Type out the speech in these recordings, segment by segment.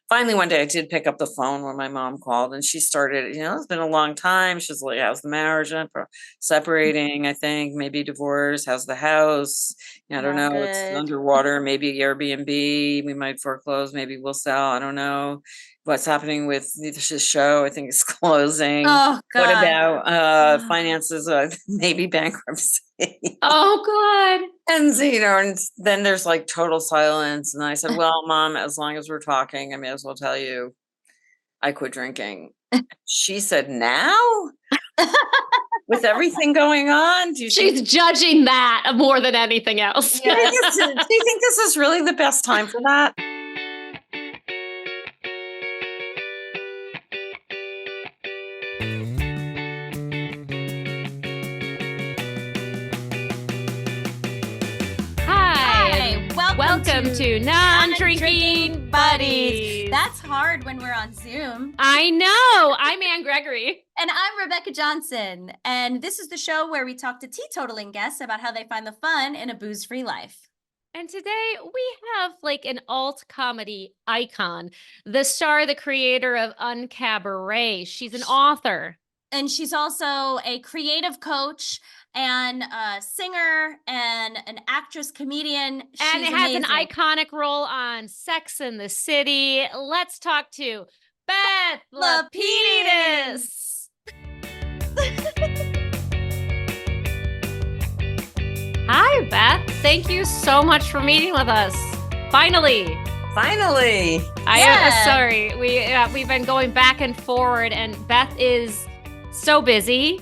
finally one day I did pick up the phone when my mom called, and she started, it's been a long time. She's like, how's the marriage? Separating, I think, maybe divorce. How's the house? I don't Not know. It's good. underwater. Maybe Airbnb. We might foreclose. Maybe we'll sell. I don't know. What's happening with this show? I think it's closing. Oh What God. about Ugh. finances? Maybe bankruptcy. Oh God. And, and then there's like total silence. And I said, well, Mom, as long as we're talking, I may as well tell you I quit drinking. She said, now? With everything going on? She's judging that more than anything else. Do you think this is really the best time for that? Hi, welcome to Non-Drinking Buddies. That's hard when we're on Zoom. I know. I'm Ann Gregory. And I'm Rebecca Johnson. And this is the show where we talk to teetotaling guests about how they find the fun in a booze-free life. And today we have like an alt comedy icon, the star, the creator of Uncabaret. She's an author. And she's also a creative coach and a singer and an actress, comedian. And it has an iconic role on Sex and the City. Let's talk to Beth Lapides. Hi, Beth. Thank you so much for meeting with us. Finally. I am sorry. We've been going back and forward, and Beth is so busy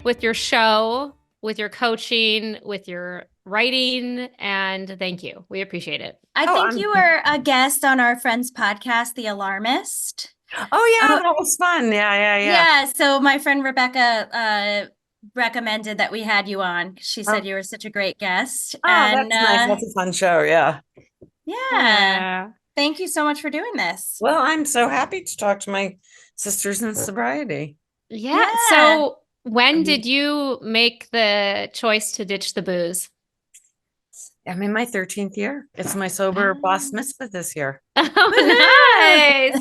with your show, with your coaching, with your writing, and thank you. We appreciate it. I think you were a guest on our friend's podcast, The Alarmist. Oh, yeah, that was fun. Yeah. Yeah, so my friend Rebecca recommended that we had you on. She said you were such a great guest. Oh, and, that's nice. That's a fun show, yeah. Yeah. Thank you so much for doing this. Well, I'm so happy to talk to my sisters in sobriety. Yeah. So when did you make the choice to ditch the booze? I'm in my 13th year. It's my sober boss mitzvah this year. Oh, nice.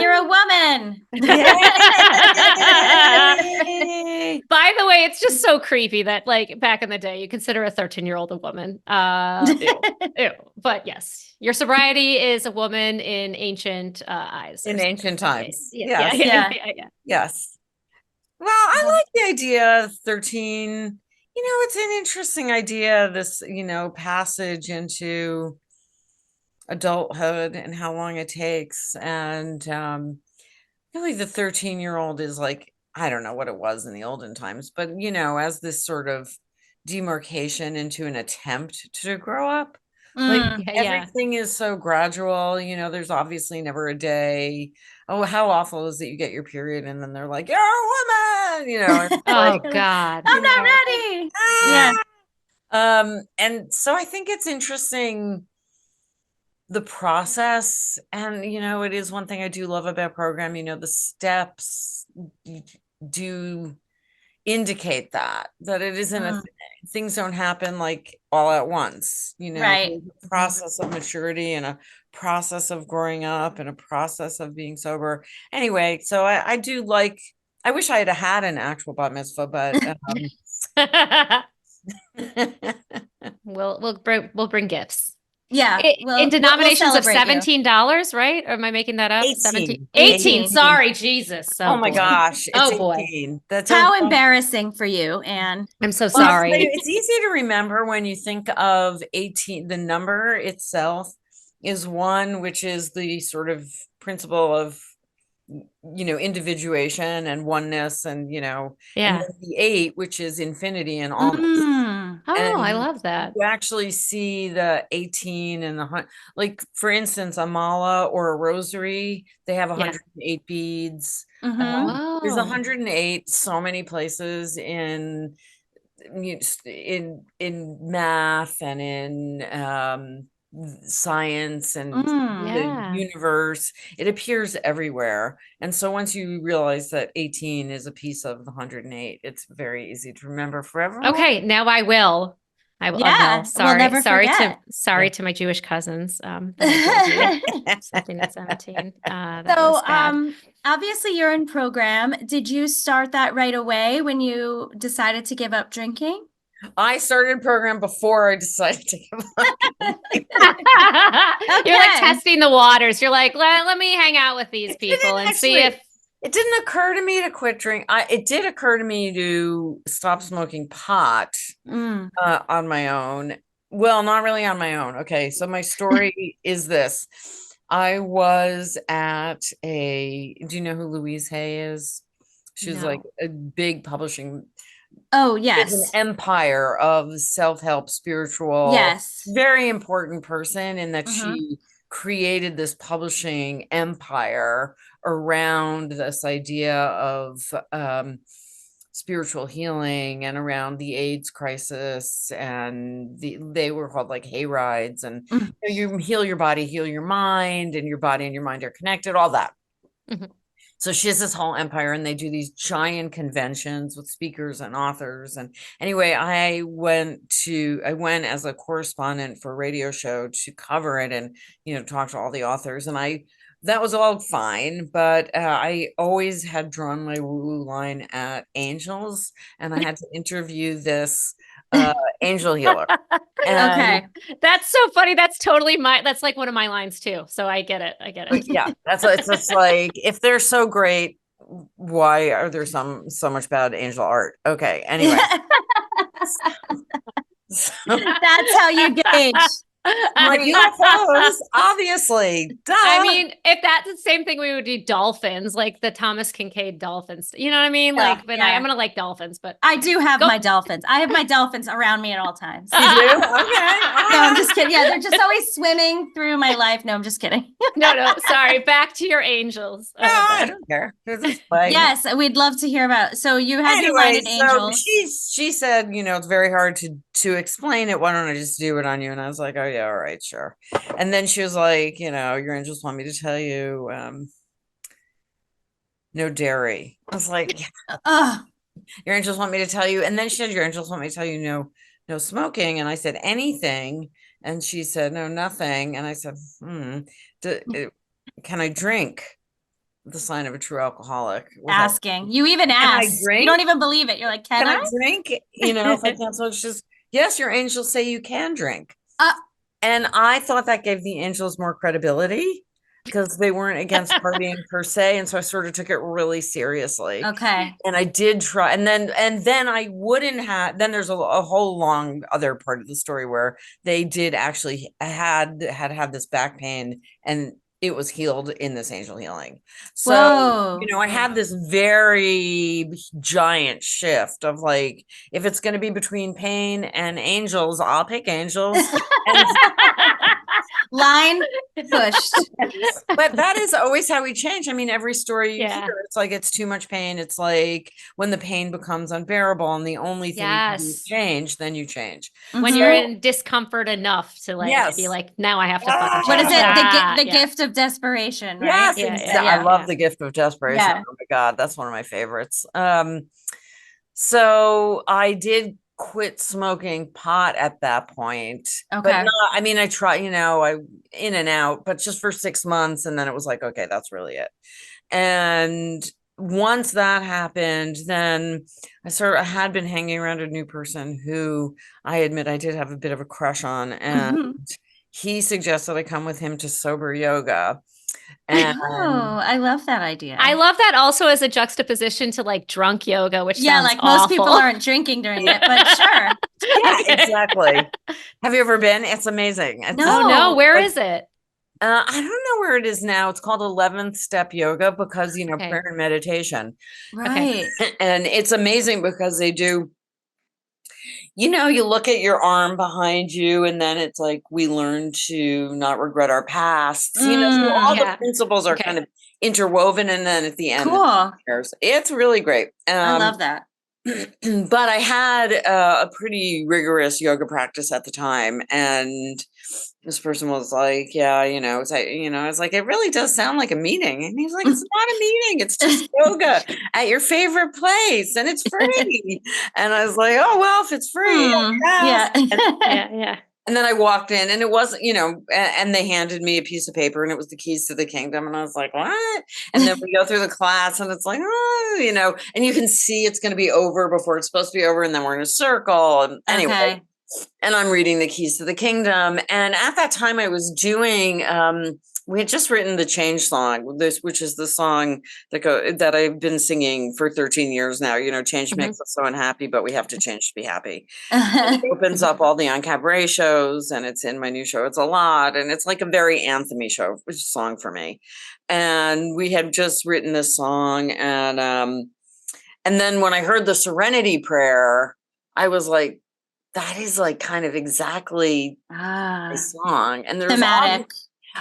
You're a woman. By the way, it's just so creepy that like back in the day, you consider a 13-year-old a woman. Ew. But yes, your sobriety is a woman in ancient eyes. In ancient times. Yeah. Yes. Well, I like the idea of 13. It's an interesting idea, this, passage into adulthood and how long it takes. And really the 13-year-old is like, I don't know what it was in the olden times, but, as this sort of demarcation into an attempt to grow up. Everything is so gradual, there's obviously never a day. Oh, how awful is it you get your period and then they're like, you're a woman, oh God, I'm not ready. And so I think it's interesting, the process. And it is one thing I do love about program, the steps do indicate that it isn't a thing. Things don't happen like all at once, right. A process of maturity and a process of growing up and a process of being sober. Anyway, so I do like, I wish I had an actual bat mitzvah, but we'll bring gifts. Yeah. In denominations of $17, right? Or am I making that up? 18. Sorry, Jesus. Oh my gosh. It's 18. Boy. That's how embarrassing for you, Anne. I'm so sorry. It's easy to remember when you think of 18. The number itself is one, which is the sort of principle of, individuation and oneness and, and the 8, which is infinity and allness. I love that. You actually see the 18 and the, like, for instance, a mala or a rosary, they have 108 beads. There's 108 so many places in math and in science and the universe. It appears everywhere. And so once you realize that 18 is a piece of the 108, it's very easy to remember forever. Okay, now I will. I Yeah, will. we'll never forget. Sorry to my Jewish cousins. That I told you something at 17. That was So, bad. obviously you're in program. Did you start that right away when you decided to give up drinking? I started a program before I decided to give up. You're like Okay. testing the waters. You're like, let me hang out with these It people didn't and see actually, if it didn't occur to me to quit drink. It did occur to me to stop smoking pot Mm, on my own. Well, not really on my own. Okay, so my story is this. I was at do you know who Louise Hay is? She was like no. a big publishing, Oh, is an yes. empire of self-help, spiritual, Yes. very important person in that Hmm. she created this publishing empire around this idea of spiritual healing and around the AIDS crisis, and they were called like hay rides, and Mm, you heal your body, heal your mind, and your body and your mind are connected, all that. Mhm. So she has this whole empire, and they do these giant conventions with speakers and authors. And anyway, I went as a correspondent for a radio show to cover it and, talk to all the authors. And that was all fine, but I always had drawn my woo line at angels, and I had to interview this angel healer. And okay. That's so funny. That's like one of my lines too. So I get it. I get it. yeah, it's just like, if they're so great, why are there so much bad angel art? Okay, anyway. So, That's how you gauge. like UFOs, obviously. Duh. I mean, if that's the same thing, we would do dolphins, like the Thomas Kincaid dolphins. You know what I mean? Yeah, Like, but yeah. I'm gonna like dolphins, but I do have Go- my dolphins. I have my dolphins around me at all times. You do? Okay. All No, I'm right. just kidding. Yeah, they're just always swimming through my life. No, I'm just kidding. no, sorry. Back to your angels. No, I Okay. don't care. It's like, Yes, we'd love to hear about. So you had your line anyway, at so Angels. she said, it's very hard to explain it. Why don't I just do it on you? And I was like, oh yeah, all right, sure. And then she was like, your angels want me to tell you, no dairy. I was like, Oh, your angels want me to tell you. And then she said, your angels want me to tell you no smoking. And I said, anything. And she said, no, nothing. And I said, can I drink? The sign of a true alcoholic. asking. You even Can I asked. You drink? don't even believe it. You're like, can Can I I? drink? If I can't smoke, she's, yes, your angels say you can drink. Uh, And I thought that gave the angels more credibility because they weren't against partying per se. And so I sort of took it really seriously. okay. And I did try. And then I wouldn't have, then there's a whole long other part of the story where they did actually had this back pain, and it was healed in this angel healing. So, Whoa. I had this very giant shift of like, if it's going to be between pain and angels, I'll pick angels. And Line pushed. but that is always how we change. I mean, every story you Yeah. hear, it's like it's too much pain. It's like when the pain becomes unbearable and the only thing you can do is Yes. change, then you change. When Mhm. you're in discomfort enough to like Yes. be like, now I have to fucking What is change. it? The Yeah. gift of desperation, right? Yes, Yeah, exactly. yeah, I love yeah. the gift of desperation. Yeah. Oh my God, that's one of my favorites. So I did quit smoking pot at that point, but Okay. not, I mean, I try, I in and out, but just for 6 months. And then it was like, okay, that's really it. And once that happened, then I had been hanging around a new person who I admit I did have a bit of a crush on. And Mhm. he suggested I come with him to sober yoga. And Oh, I love that idea. I love that also as a juxtaposition to like drunk yoga, which Yeah, sounds like most people awful. aren't drinking during it, but sure. yeah, exactly. Have you ever been? It's amazing. It's, No. Oh no, where like, is it? I don't know where it is now. It's called 11th step yoga because, Okay. prayer and meditation. Right. And it's amazing because they do, you look at your arm behind you, and then it's like, we learn to not regret our pasts. So all yeah. the principles are Okay. kind of interwoven. And then at the end, Cool. it's really great. I love that. But I had a pretty rigorous yoga practice at the time. And this person was like, yeah, I was like, it really does sound like a meeting. And he's like, it's not a meeting. It's just yoga at your favorite place and it's free. And I was like, oh, well, if it's free, I guess. Yeah. Yeah. And then I walked in and it wasn't, and they handed me a piece of paper and it was the keys to the kingdom. And I was like, what? And then we go through the class and it's like, oh, and you can see it's going to be over before it's supposed to be over. And then we're in a circle. And anyway, Okay. and I'm reading the keys to the kingdom. And at that time I was doing, we had just written the Change song, which is the song that I've been singing for 13 years now. Change makes us so unhappy, but we have to change to be happy. It opens up all the on-cabaret shows, and it's in my new show. It's a lot, and it's like a very anthem-y song for me. And we had just written this song, and then when I heard the Serenity Prayer, I was like, that is like kind of exactly a song. And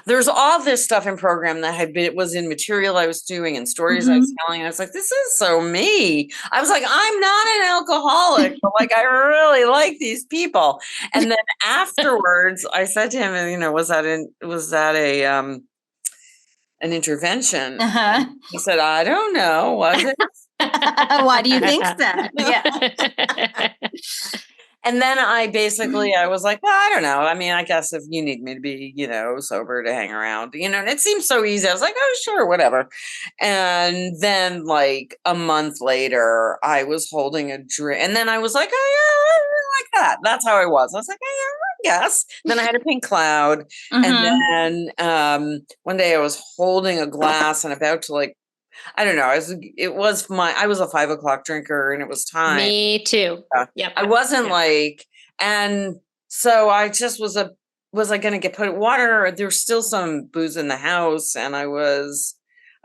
there's all this stuff in program that it was in material I was doing and stories I was telling. And I was like, this is so me. I was like, I'm not an alcoholic, but like, I really like these people. And then afterwards I said to him, was that an intervention? He said, I don't know. Was it? Why do you think that? Yeah. And then I was like, well, I don't know. I mean, I guess if you need me to be, sober to hang around, and it seemed so easy. I was like, oh, sure, whatever. And then like a month later, I was holding a drink. And then I was like, oh, yeah, I really like that. That's how I was. I was like, oh, yeah, I guess. Then I had a pink cloud. And then one day I was holding a glass and about to like, I don't know. I was a 5 o'clock drinker and it was time. Me too. Yep. I wasn't like, and so I just was I going to put water? There's still some booze in the house and I was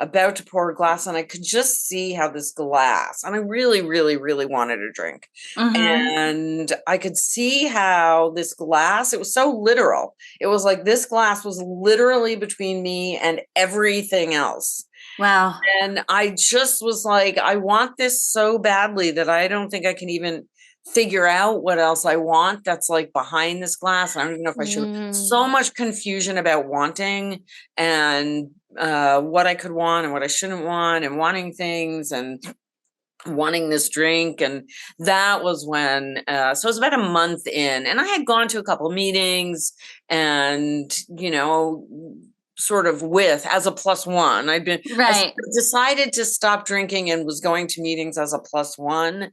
about to pour a glass and I could just see how this glass, and I really, really, really wanted a drink. And I could see how this glass, it was so literal. It was like this glass was literally between me and everything else. Wow. And I just was like, I want this so badly that I don't think I can even figure out what else I want that's like behind this glass. I don't even know if I should. So much confusion about wanting and what I could want and what I shouldn't want and wanting things and wanting this drink. And that was when, so it was about a month in, and I had gone to a couple of meetings and, sort of as a +1. I decided to stop drinking and was going to meetings as a +1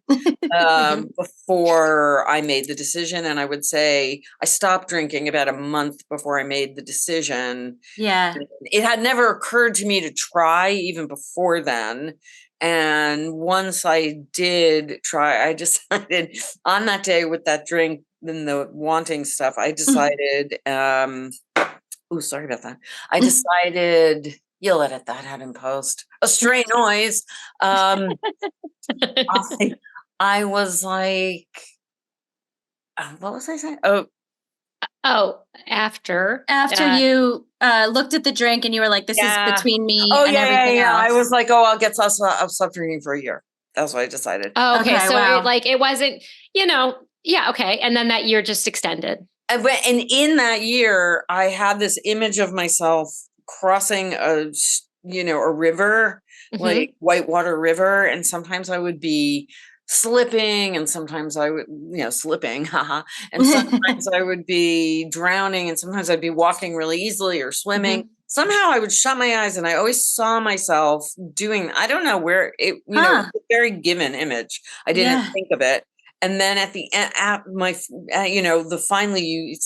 before I made the decision. And I would say I stopped drinking about a month before I made the decision. Yeah. It had never occurred to me to try even before then. And once I did try, I decided on that day with that drink and the wanting stuff, I decided, oh, sorry about that. I decided, you'll edit that out in post. A stray noise. I was like, what was I saying? After you looked at the drink and you were like, this is between me and everything else. I was like, I'll stop drinking for a year. That's what I decided. Oh, okay. So it wasn't, yeah. Okay. And then that year just extended. And in that year, I had this image of myself crossing a river, like Whitewater River. And sometimes I would be slipping and sometimes I would, slipping, haha. And sometimes I would be drowning and sometimes I'd be walking really easily or swimming. Somehow I would shut my eyes and I always saw myself doing, I don't know where it, a very given image. I didn't think of it. And then at the end, it's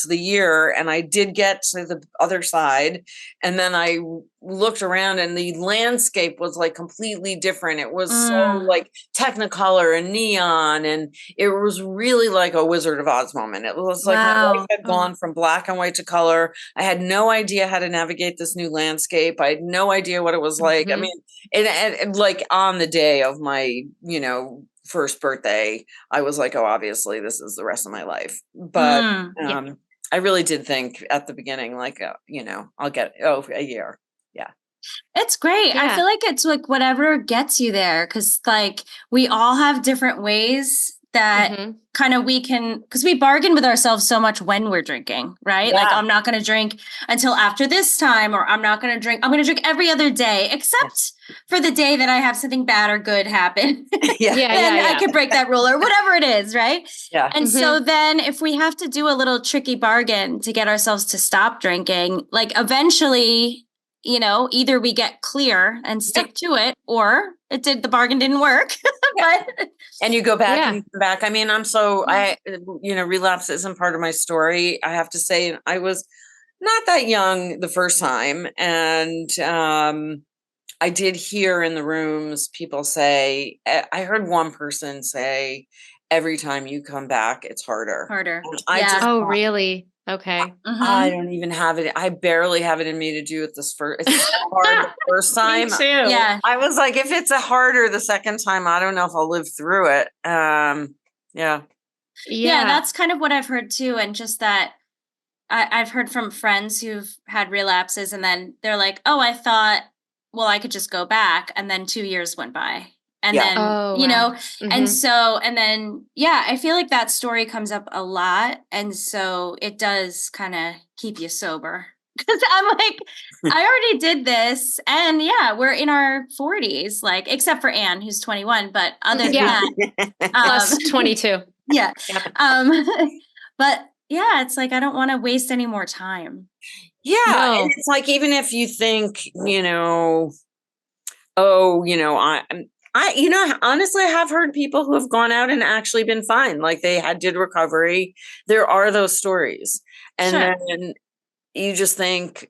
the year, and I did get to the other side, and then I looked around, and the landscape was like completely different. It was so like Technicolor and neon, and it was really like a Wizard of Oz moment. It was like my life had gone from black and white to color. I had no idea how to navigate this new landscape. I had no idea what it was like. I mean, and like on the day of my, first birthday, I was like, oh, obviously this is the rest of my life. But I really did think at the beginning, like, I'll get a year. Yeah. It's great. Yeah. I feel like it's like whatever gets you there. 'Cause like we all have different ways that Mhm. kind of we can, because we bargain with ourselves so much when we're drinking, right? Like, Yeah. I'm not going to drink until after this time, or I'm going to drink every other day, except for the day that I have something bad or good happen. Yeah. Yeah, Then I yeah. could break that rule or whatever it is, right? Yeah. And so then if we have to do a little tricky bargain to get ourselves to stop drinking, like eventually, either we get clear and stick to it, or the bargain didn't work. But And you go back Yeah. and you come back. I mean, relapse isn't part of my story. I have to say, I was not that young the first time. And I did hear in the rooms people say, I heard one person say, every time you come back, it's harder. And I Yeah. just, Oh, really? Okay. I don't even have it. I barely have it in me to do it this first. It's so hard the first time. Me too. Yeah. I was like, if it's a harder the second time, I don't know if I'll live through it. Yeah. Yeah, that's kind of what I've heard too. And just that I've heard from friends who've had relapses, and then they're like, oh, I thought, well, I could just go back. And then 2 years went by. And Yeah. then, Oh, wow. and so, and then, I feel like that story comes up a lot. And so it does kind of keep you sober. Because I'm like, I already did this. And we're in our 40s, like, except for Anne, who's 21. But other than Yeah. that, Plus 22. yeah. Yep. But it's like, I don't want to waste any more time. Yeah. No. And it's like, even if you think, honestly, I have heard people who have gone out and actually been fine. Like did recovery. There are those stories. And then you just think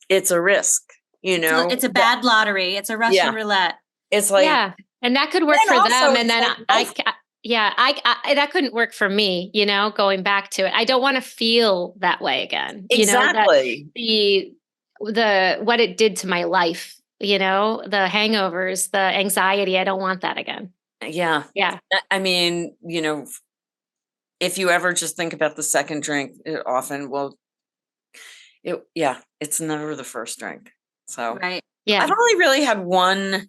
it's a risk, It's a bad lottery. It's a Russian roulette. It's like, yeah. And that could work and for also them. And then like, I that couldn't work for me, going back to it. I don't want to feel that way again. exactly. The what it did to my life, the hangovers, the anxiety. I don't want that again. Yeah. Yeah. I mean, if you ever just think about the second drink, it often it's never the first drink. So Right. Yeah. I've only really had one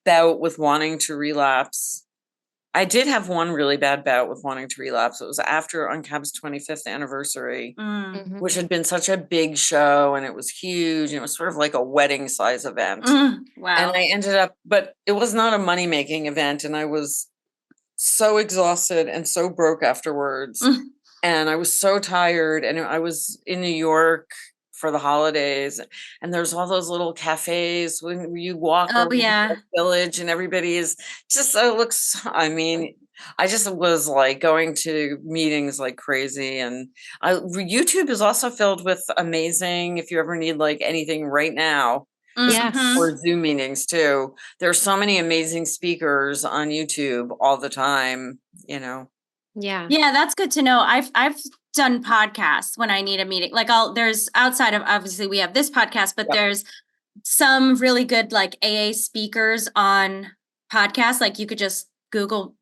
bout with wanting to relapse. I did have one really bad bout with wanting to relapse. It was after UNCAB's 25th anniversary, which had been such a big show, and it was huge. And it was sort of like a wedding size event. Wow. And I ended up, but it was not a money-making event. And I was so exhausted and so broke afterwards. And I was so tired. And I was in New York for the holidays, and there's all those little cafes when you walk around the village, and everybody is just, I just was like going to meetings like crazy. And YouTube is also filled with amazing, if you ever need like anything right now, or Zoom meetings too. There's so many amazing speakers on YouTube all the time, Yeah. Yeah, that's good to know. I've done podcasts when I need a meeting. Like there's, outside of, obviously we have this podcast, but there's some really good like AA speakers on podcasts. Like you could just Google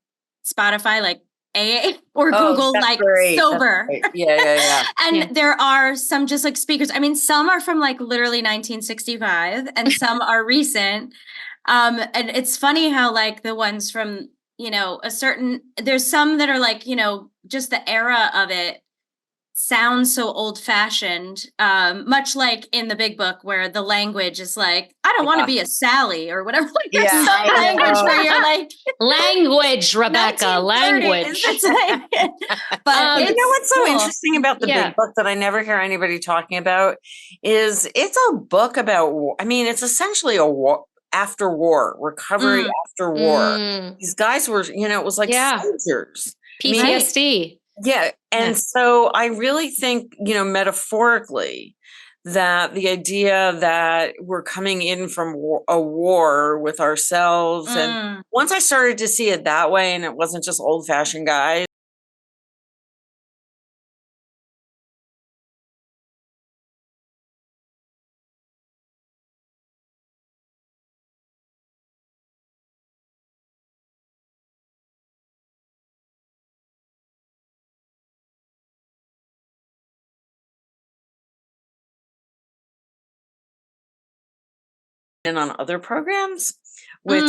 Spotify, like AA, or Google like sober. Yeah. And there are some just like speakers. I mean, some are from like literally 1965 and some are recent. And it's funny how like the ones from, there's some that are like, just the era of it sounds so old fashioned, much like in the Big Book where the language is like, I don't want to be a Sally or whatever. Like there's some language where you're like, language, Rebecca, language. But you know what's so interesting about the Big Book that I never hear anybody talking about is it's a book about war. I mean, it's essentially a war after war, recovery after war. These guys were, it was like soldiers. PTSD. Yeah. And so I really think, metaphorically, that the idea that we're coming in from a war with ourselves. And once I started to see it that way, and it wasn't just old fashioned guys. And on other programs, which,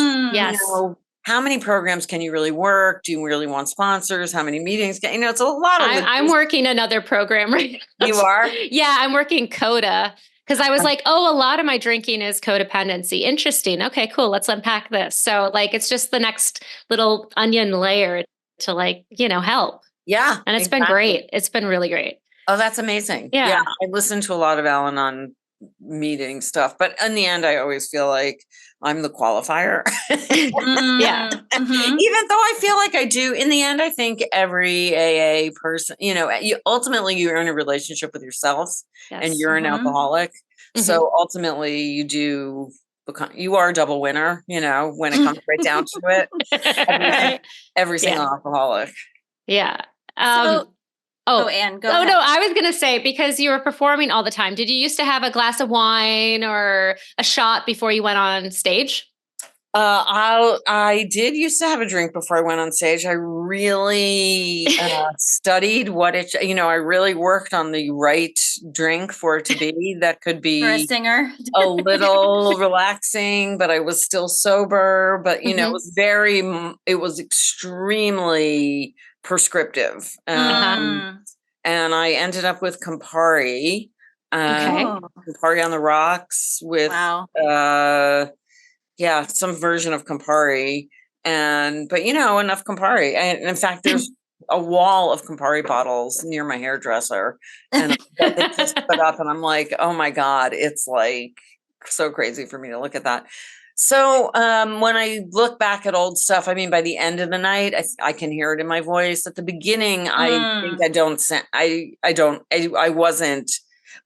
how many programs can you really work? Do you really want sponsors? How many meetings? It's a lot of I'm working another program right now. You are? Yeah, I'm working CODA because I was like, oh, a lot of my drinking is codependency. Interesting. Okay, cool. Let's unpack this. So like, it's just the next little onion layer to like, help. Yeah. And it's been great. It's been really great. Oh, that's amazing. Yeah. I listened to a lot of Al-Anon meeting stuff, but in the end, I always feel like I'm the qualifier. Yeah. Mm-hmm. Even though I feel like I do, in the end, I think every AA person, ultimately you're in a relationship with yourself and Yes. you're an Mhm. alcoholic. Mhm. So ultimately you are a double winner, when it comes right down to it. Right. Every single Yeah. alcoholic. Yeah. Anne, go Oh ahead. no, I was gonna say because you were performing all the time. Did you used to have a glass of wine or a shot before you went on stage? I did used to have a drink before I went on stage. I really studied I really worked on the right drink for it to be. That could For a be singer. a little relaxing, but I was still sober. But it was extremely prescriptive. Mm. And I ended up with Campari. Okay. Oh, Campari on the rocks with wow. some version of Campari. But enough Campari. And in fact, there's a wall of Campari bottles near my hairdresser. And that they just put up, and I'm like, oh my God, it's like so crazy for me to look at that. So when I look back at old stuff, I mean, by the end of the night, I can hear it in my voice. At the beginning, I think I wasn't,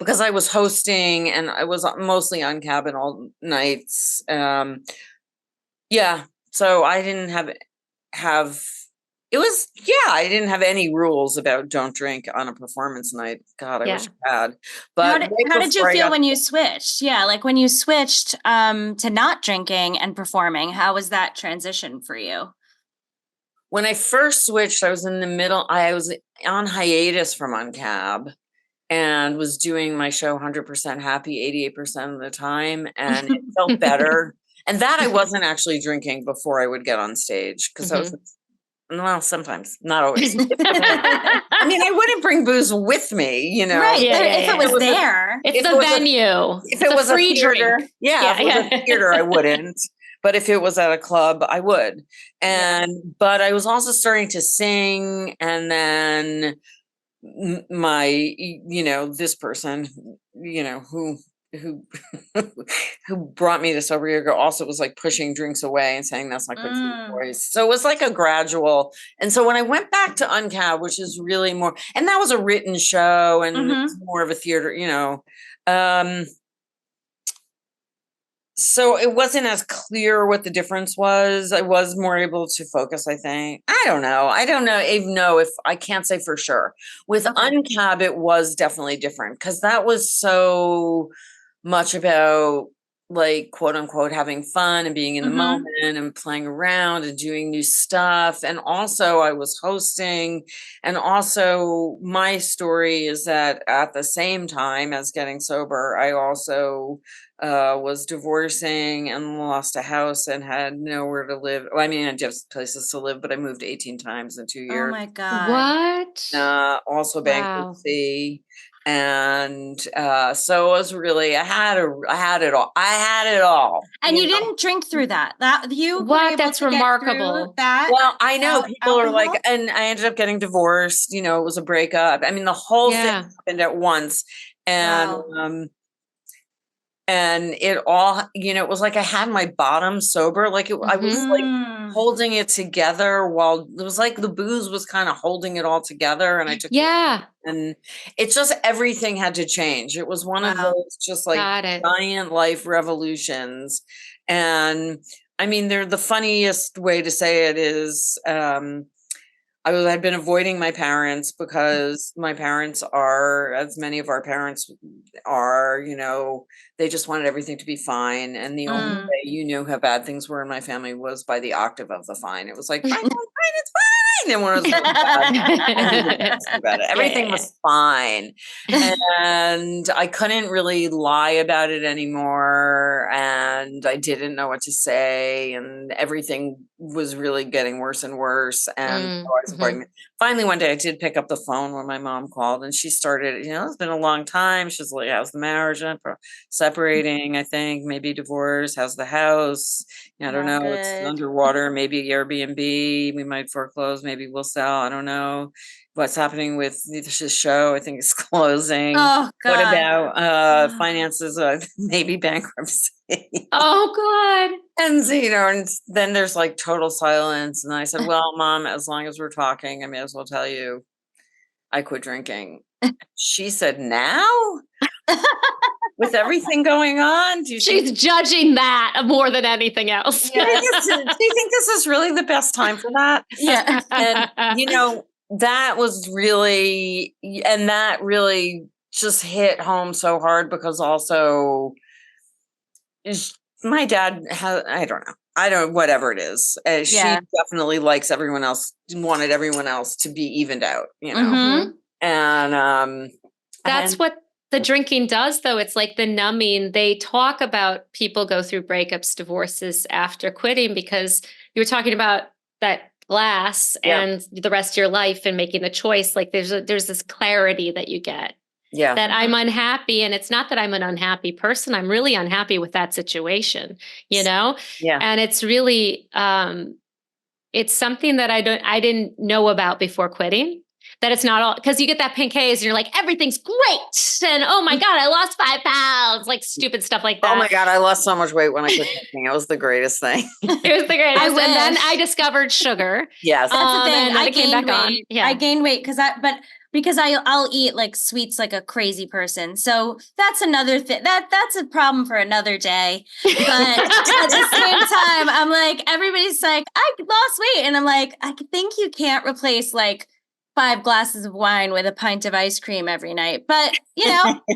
because I was hosting and I was mostly on cabin all nights. So I didn't have I didn't have any rules about don't drink on a performance night. God, I wish I had. But How did you feel when you switched? Yeah, like when you switched to not drinking and performing, how was that transition for you? when I first switched, I was in the middle. I was on hiatus from Uncab and was doing my show 100% happy 88% of the time, and it felt better. And that I wasn't actually drinking before I would get on stage, because I was, well, sometimes, not always. I mean, I wouldn't bring booze with me, Right. Yeah, if yeah, it was yeah. there. It's the venue. If it was a free theater, drink. if it was a theater, I wouldn't. But if it was at a club, I would. But I was also starting to sing, and then my, this person, who who brought me to Sober Yoga also was like pushing drinks away and saying that's not good for your voice. So it was like a gradual. And so when I went back to Uncab, which is really more, and that was a written show and it was more of a theater, so it wasn't as clear what the difference was. I was more able to focus, I think. I don't know even know if I can't say for sure. With Uncab, it was definitely different, because that was so much about, like, quote unquote, having fun and being in the moment and playing around and doing new stuff. And also I was hosting. And also my story is that at the same time as getting sober, I also was divorcing and lost a house and had nowhere to live. Well, I mean, I just places to live, but I moved 18 times in 2 years. Oh my God. What? Also bankruptcy. And so it was really, I had it all. And you didn't drink through that. That's remarkable. That. Well, I know people are like, alcohol? and I ended up getting divorced. It was a breakup. I mean, the whole thing happened at once. And and it all, it was like I had my bottom sober. Like I was like holding it together, while it was like the booze was kind of holding it all together. And I took and it's just, everything had to change. It was one of those just like giant life revolutions. And I mean, they're the funniest way to say it is, I'd been avoiding my parents, because my parents are, as many of our parents are, they just wanted everything to be fine. And the only way you knew how bad things were in my family was by the octave of the fine. It was like, fine, it's fine. And when it was really bad, everything was fine. And I couldn't really lie about it anymore. And and I didn't know what to say, and everything was really getting worse and worse. And so I was avoiding it. Finally, one day I did pick up the phone when my mom called, and she started, it's been a long time. She's like, how's the marriage? Separating, I think, maybe divorce. How's the house? I don't know. It's underwater, maybe Airbnb. We might foreclose. Maybe we'll sell. I don't know. What's happening with the show? I think it's closing. Oh, God. What about finances? Maybe bankruptcy. Oh, God. And, and then there's like total silence. And I said, well, Mom, as long as we're talking, I may as well tell you I quit drinking. She said, now? With everything going on? She's judging that more than anything else. Do you think this is really the best time for that? Yeah. And, that was really, and that really just hit home so hard because also my dad has, whatever it is. She definitely likes everyone else, wanted everyone else to be evened out, And that's what the drinking does, though. It's like the numbing. They talk about people go through breakups, divorces after quitting because you were talking about that glass and the rest of your life and making the choice. Like there's this clarity that you get. Yeah. That I'm unhappy. And it's not that I'm an unhappy person. I'm really unhappy with that situation, Yeah. And it's really, it's something that I didn't know about before quitting. That it's not all, because you get that pink haze and you're like, everything's great. And oh my God, I lost 5 pounds, like stupid stuff like that. Oh my God, I lost so much weight when I quit drinking. It was the greatest thing. It was the greatest. And then I discovered sugar. Yes. That's the thing. And then it came back on. Yeah. I gained weight because I'll eat like sweets like a crazy person. So that's another thing. That's a problem for another day. But at the same time, I'm like, everybody's like, I lost weight. And I'm like, I think you can't replace like 5 glasses of wine with a pint of ice cream every night. But,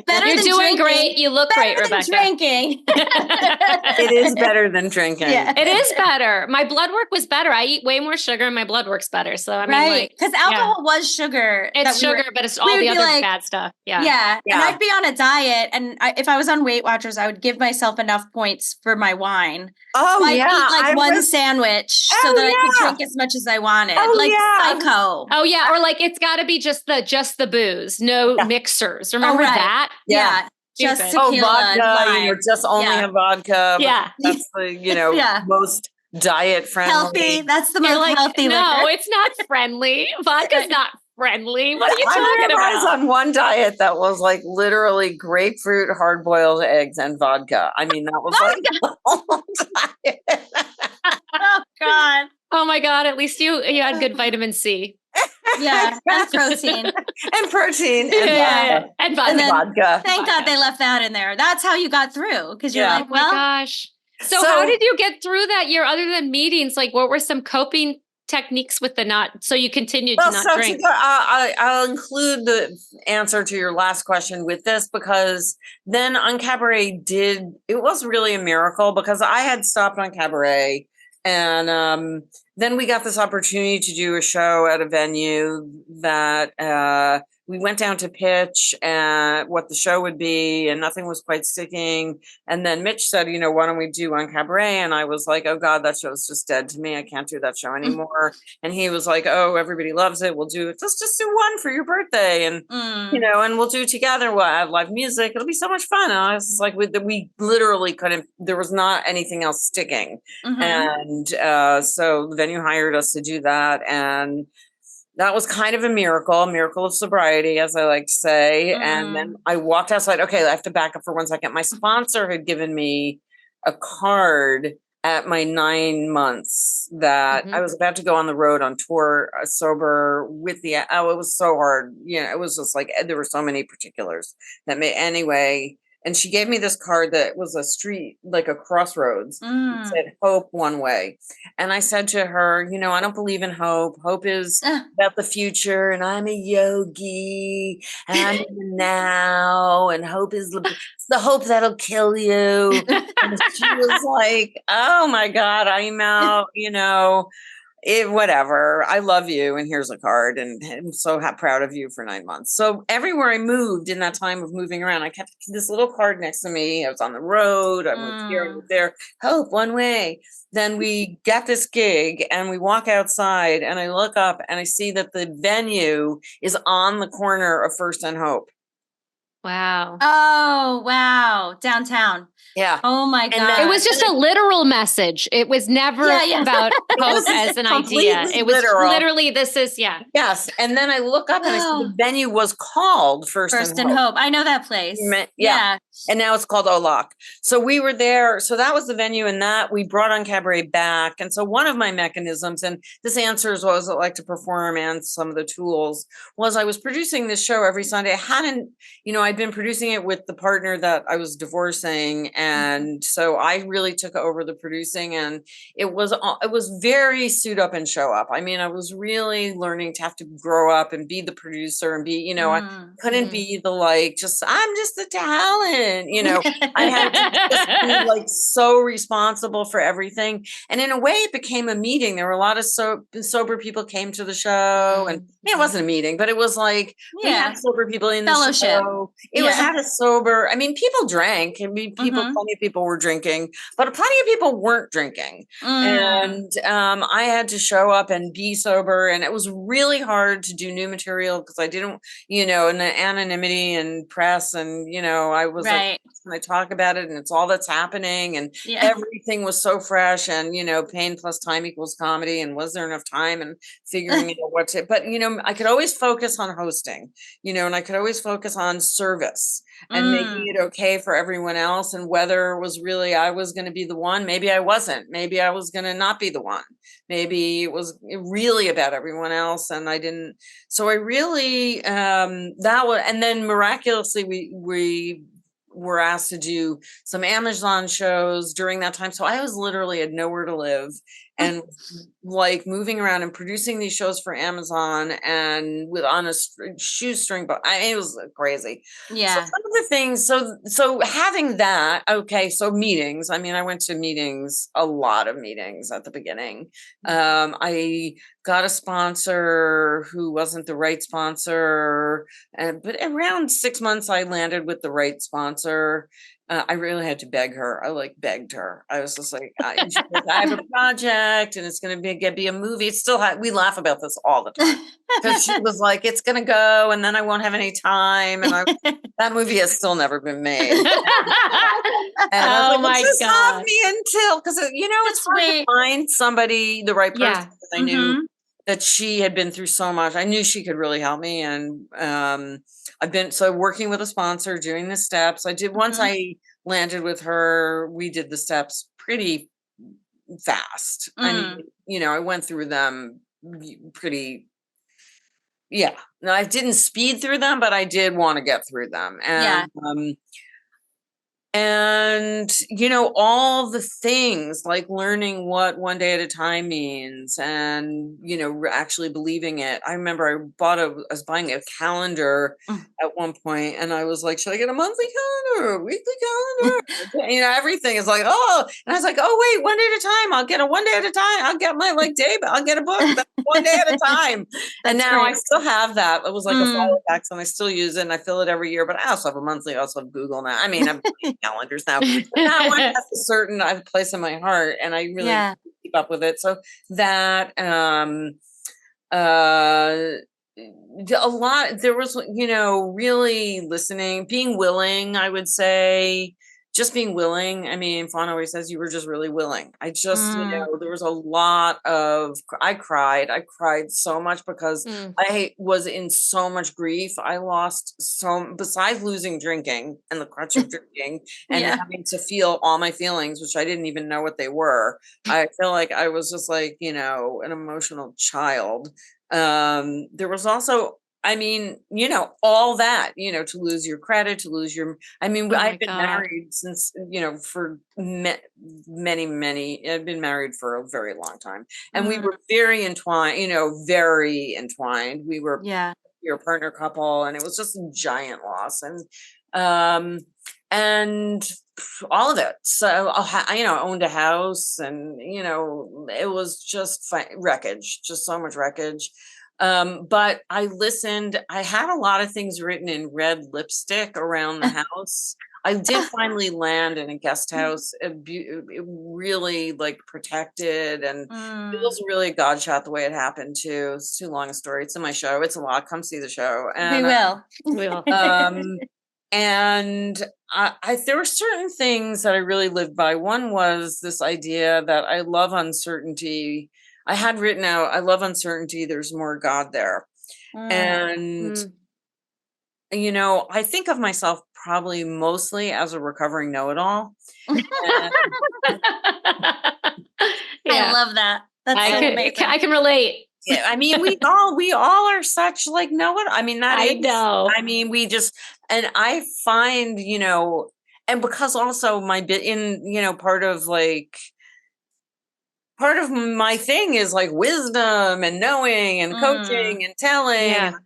better You're than doing drinking. Great. You look great, Rebecca. Drinking. It is better than drinking. Yeah. It is better. My blood work was better. I eat way more sugar and my blood work's better. So I mean, because alcohol was sugar. It's sugar, but it's all the other bad stuff. Yeah. And I'd be on a diet, and if I was on Weight Watchers, I would give myself enough points for my wine. Oh, so I'd eat one sandwich so that I could drink as much as I wanted. Psycho. Oh yeah, or like it's got to be just the booze, no mixers. Remember that? Yeah. Just tequila, vodka, just only have vodka. Yeah. That's the, most diet friendly. Healthy. That's the most healthy liquor. No, it's not friendly. Vodka's not friendly. What are you talking about? I was on one diet that was like literally grapefruit, hard-boiled eggs, and vodka. I mean, that was like the whole diet. Oh, God. Oh, my God. At least you had good vitamin C. Yeah, and protein. And protein. And vodka. Thank God they left that in there. That's how you got through. Because you're like, well. Oh my gosh. So how did you get through that year other than meetings? Like, what were some coping techniques with so you continued to not drink? I'll include the answer to your last question with this, because then on Cabaret it was really a miracle because I had stopped on Cabaret. And then we got this opportunity to do a show at a venue that we went down to pitch what the show would be, and nothing was quite sticking. And then Mitch said, why don't we do on Cabaret? And I was like, oh God, that show's just dead to me. I can't do that show anymore. And he was like, oh, everybody loves it. Let's just do one for your birthday. And, and we'll do it together. We'll have live music. It'll be so much fun. And I was just like, we literally couldn't, there was not anything else sticking. And so the venue hired us to do that. And that was kind of a miracle of sobriety, as I like to say. And then I walked outside. Okay, I have to back up for 1 second. My sponsor had given me a card at my 9 months that I was about to go on the road on tour sober with it was so hard. It was just like, there were so many particulars that anyway. And she gave me this card that was a street, like a crossroads. It said hope one way. And I said to her, I don't believe in hope. Hope is about the future. And I'm a yogi. And I'm in the now. And hope is the hope that'll kill you. And she was like, oh my God, I'm out, whatever. I love you, and here's a card, and I'm so proud of you for 9 months. So everywhere I moved in that time of moving around, I kept this little card next to me. I was on the road. I moved here, I moved there. Hope one way. Then we get this gig, and we walk outside, and I look up, and I see that the venue is on the corner of First and Hope. Wow. Oh, wow. Downtown. Yeah. Oh my God. It was just a literal message. It was never about hope as an idea. It was literally, this is, Yes. And then I look up and I see the venue was called First and Hope. I know that place. Yeah. And now it's called O'Lock. So we were there. So that was the venue, and that we brought on cabaret back. And so one of my mechanisms, and this answers what was it like to perform and some of the tools, was I was producing this show every Sunday. I hadn't, I'd been producing it with the partner that I was divorcing. And so I really took over the producing, and it was very suit up and show up. I mean, I was really learning to have to grow up and be the producer and be, I couldn't be the I'm just the talent, I had to just be like so responsible for everything. And in a way it became a meeting. There were a lot of sober people came to the show, and it wasn't a meeting, but it was like, we had sober people in the show. It was at a sober, I mean, people drank. I mean, plenty of people were drinking, but plenty of people weren't drinking. And I had to show up and be sober. And it was really hard to do new material because I didn't, in the anonymity and press. And, I was like, when I talk about it, and it's all that's happening, and everything was so fresh, and, pain plus time equals comedy. And was there enough time, and figuring out what to, but, I could always focus on hosting, and I could always focus on service and making it okay for everyone else. And whether it was really, I was going to be the one, maybe I wasn't, maybe I was going to not be the one. Maybe it was really about everyone else. And I didn't, so I really, that was, and then miraculously, we were asked to do some Amazon shows during that time. So I was literally had nowhere to live, and like moving around and producing these shows for Amazon, and on a shoestring, but it was crazy. Yeah. So some of the things, so having that, okay. So meetings, I mean, I went to meetings, a lot of meetings at the beginning. I got a sponsor who wasn't the right sponsor, but around 6 months I landed with the right sponsor. I really had to beg her. I begged her. I was just like, I have a project, and it's going to be a movie. It's still, we laugh about this all the time, because she was like, it's going to go, and then I won't have any time. And that movie has still never been made. And I was like, just have me until, because it's hard to find somebody, the right person. I knew that she had been through so much. I knew she could really help me. And I've been working with a sponsor, doing the steps. I did once I landed with her, we did the steps pretty fast. I mean, I went through them pretty. Yeah, no, I didn't speed through them, but I did want to get through them. And and, all the things like learning what one day at a time means, and, actually believing it. I remember I was buying a calendar at one point, and I was like, should I get a monthly calendar, a weekly calendar? Everything is like, oh, and I was like, oh, wait, one day at a time. I'll get a one day at a time. I'll get my day, but I'll get a book that's one day at a time. And now I still have that. It was like a follow back, and I still use it, and I fill it every year, but I also have a monthly. I also have Google now. I mean, I'm calendars now. That one has a certain place in my heart, and I really keep up with it. So that a lot, there was, really listening, being willing, I would say, just being willing. I mean, Fawn always says you were just really willing. I just, there was a lot of, I cried so much because I was in so much grief. I lost besides losing drinking and the crutch of drinking and having to feel all my feelings, which I didn't even know what they were. I feel like I was just like, an emotional child. There was also, I mean, all that, to lose your credit, to lose your, I mean, I've been married since, for many, I've been married for a very long time, and we were very entwined, very entwined. We were a partner couple, and it was just a giant loss. And, and all of it. So I owned a house, and it was just wreckage, just so much wreckage. But I listened. I had a lot of things written in red lipstick around the house. I did finally land in a guest house, really like protected, and it was really a God shot the way it happened too. It's too long a story. It's in my show. It's a lot. Come see the show. We And will. We will. and there were certain things that I really lived by. One was this idea that I love uncertainty. I had written out, I love uncertainty. There's more God there. And, I think of myself probably mostly as a recovering know-it-all. I love that. That's I can relate. Yeah, I mean, we all are such like know-it. I mean, I know. I mean, and I find, and because also my bit in, part of my thing is like wisdom and knowing and coaching and telling, and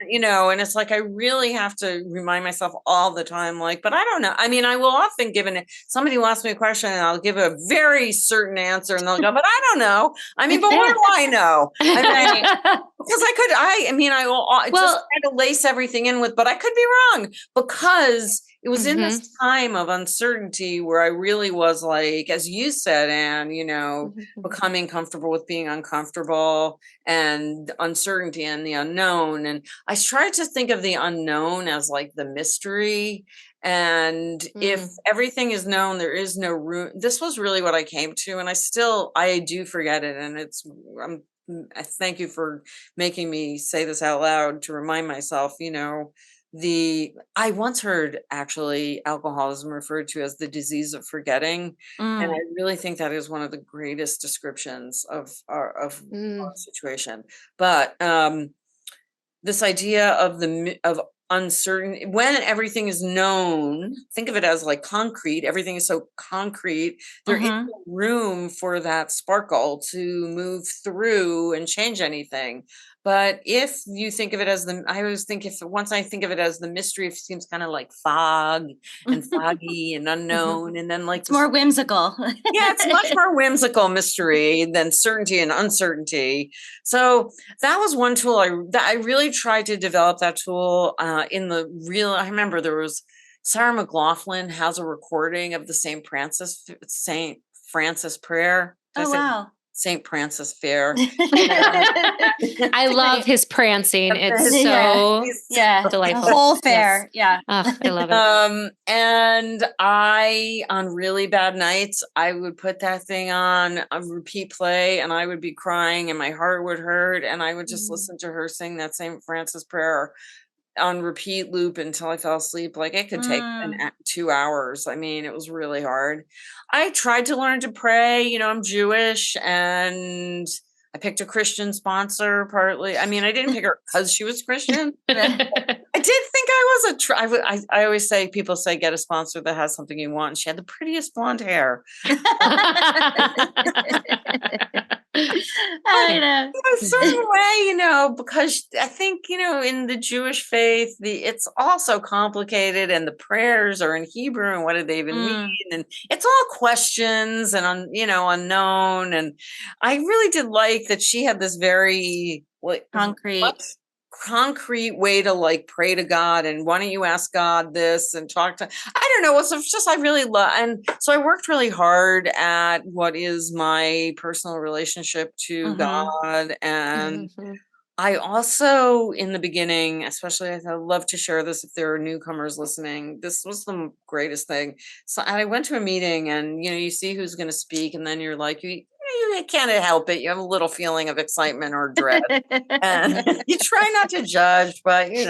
it's like I really have to remind myself all the time, like, but I don't know. I mean, I will often somebody will ask me a question and I'll give a very certain answer, and they'll go, but I don't know. I mean, but what do I know? I mean, because I will just try to lace everything in with, but I could be wrong, because it was in this time of uncertainty where I really was like, as you said, Anne, becoming comfortable with being uncomfortable, and uncertainty and the unknown. And I tried to think of the unknown as like the mystery. And if everything is known, there is no room. This was really what I came to. And I do forget it. And I thank you for making me say this out loud to remind myself, I once heard actually alcoholism referred to as the disease of forgetting. And I really think that is one of the greatest descriptions of our situation. But this idea of uncertain, when everything is known, think of it as like concrete. Everything is so concrete. There is no room for that sparkle to move through and change anything. But if you think of it as once I think of it as the mystery, it seems kind of like fog and foggy and unknown. And then like it's more whimsical. Yeah, it's much more whimsical mystery than certainty and uncertainty. So that was one tool I really tried to develop that tool I remember there was Sarah McLaughlin has a recording of the St. Francis prayer. Oh, wow. St. Francis Fair. I love his prancing. It's so delightful. The whole fair. Yes. Yeah. I love it. And on really bad nights, I would put that thing on a repeat play, and I would be crying and my heart would hurt. And I would just listen to her sing that St. Francis prayer on repeat loop until I fell asleep. Like it could take 2 hours. I mean, it was really hard. I tried to learn to pray. I'm Jewish, and I picked a Christian sponsor partly. I mean, I didn't pick her because she was Christian. I did think I was I always say, people say, get a sponsor that has something you want. And she had the prettiest blonde hair. I know. In a certain way, because I think, in the Jewish faith, it's all so complicated, and the prayers are in Hebrew, and what do they even mean? And it's all questions and unknown. And I really did like that she had this very concrete way to like pray to God, and why don't you ask God this and talk to, I don't know. It's just, I really love, and so I worked really hard at what is my personal relationship to God. And I also, in the beginning, especially, I love to share this if there are newcomers listening, this was the greatest thing. So I went to a meeting, and you see who's going to speak, and then you're like, you can't help it. You have a little feeling of excitement or dread, and you try not to judge, but mostly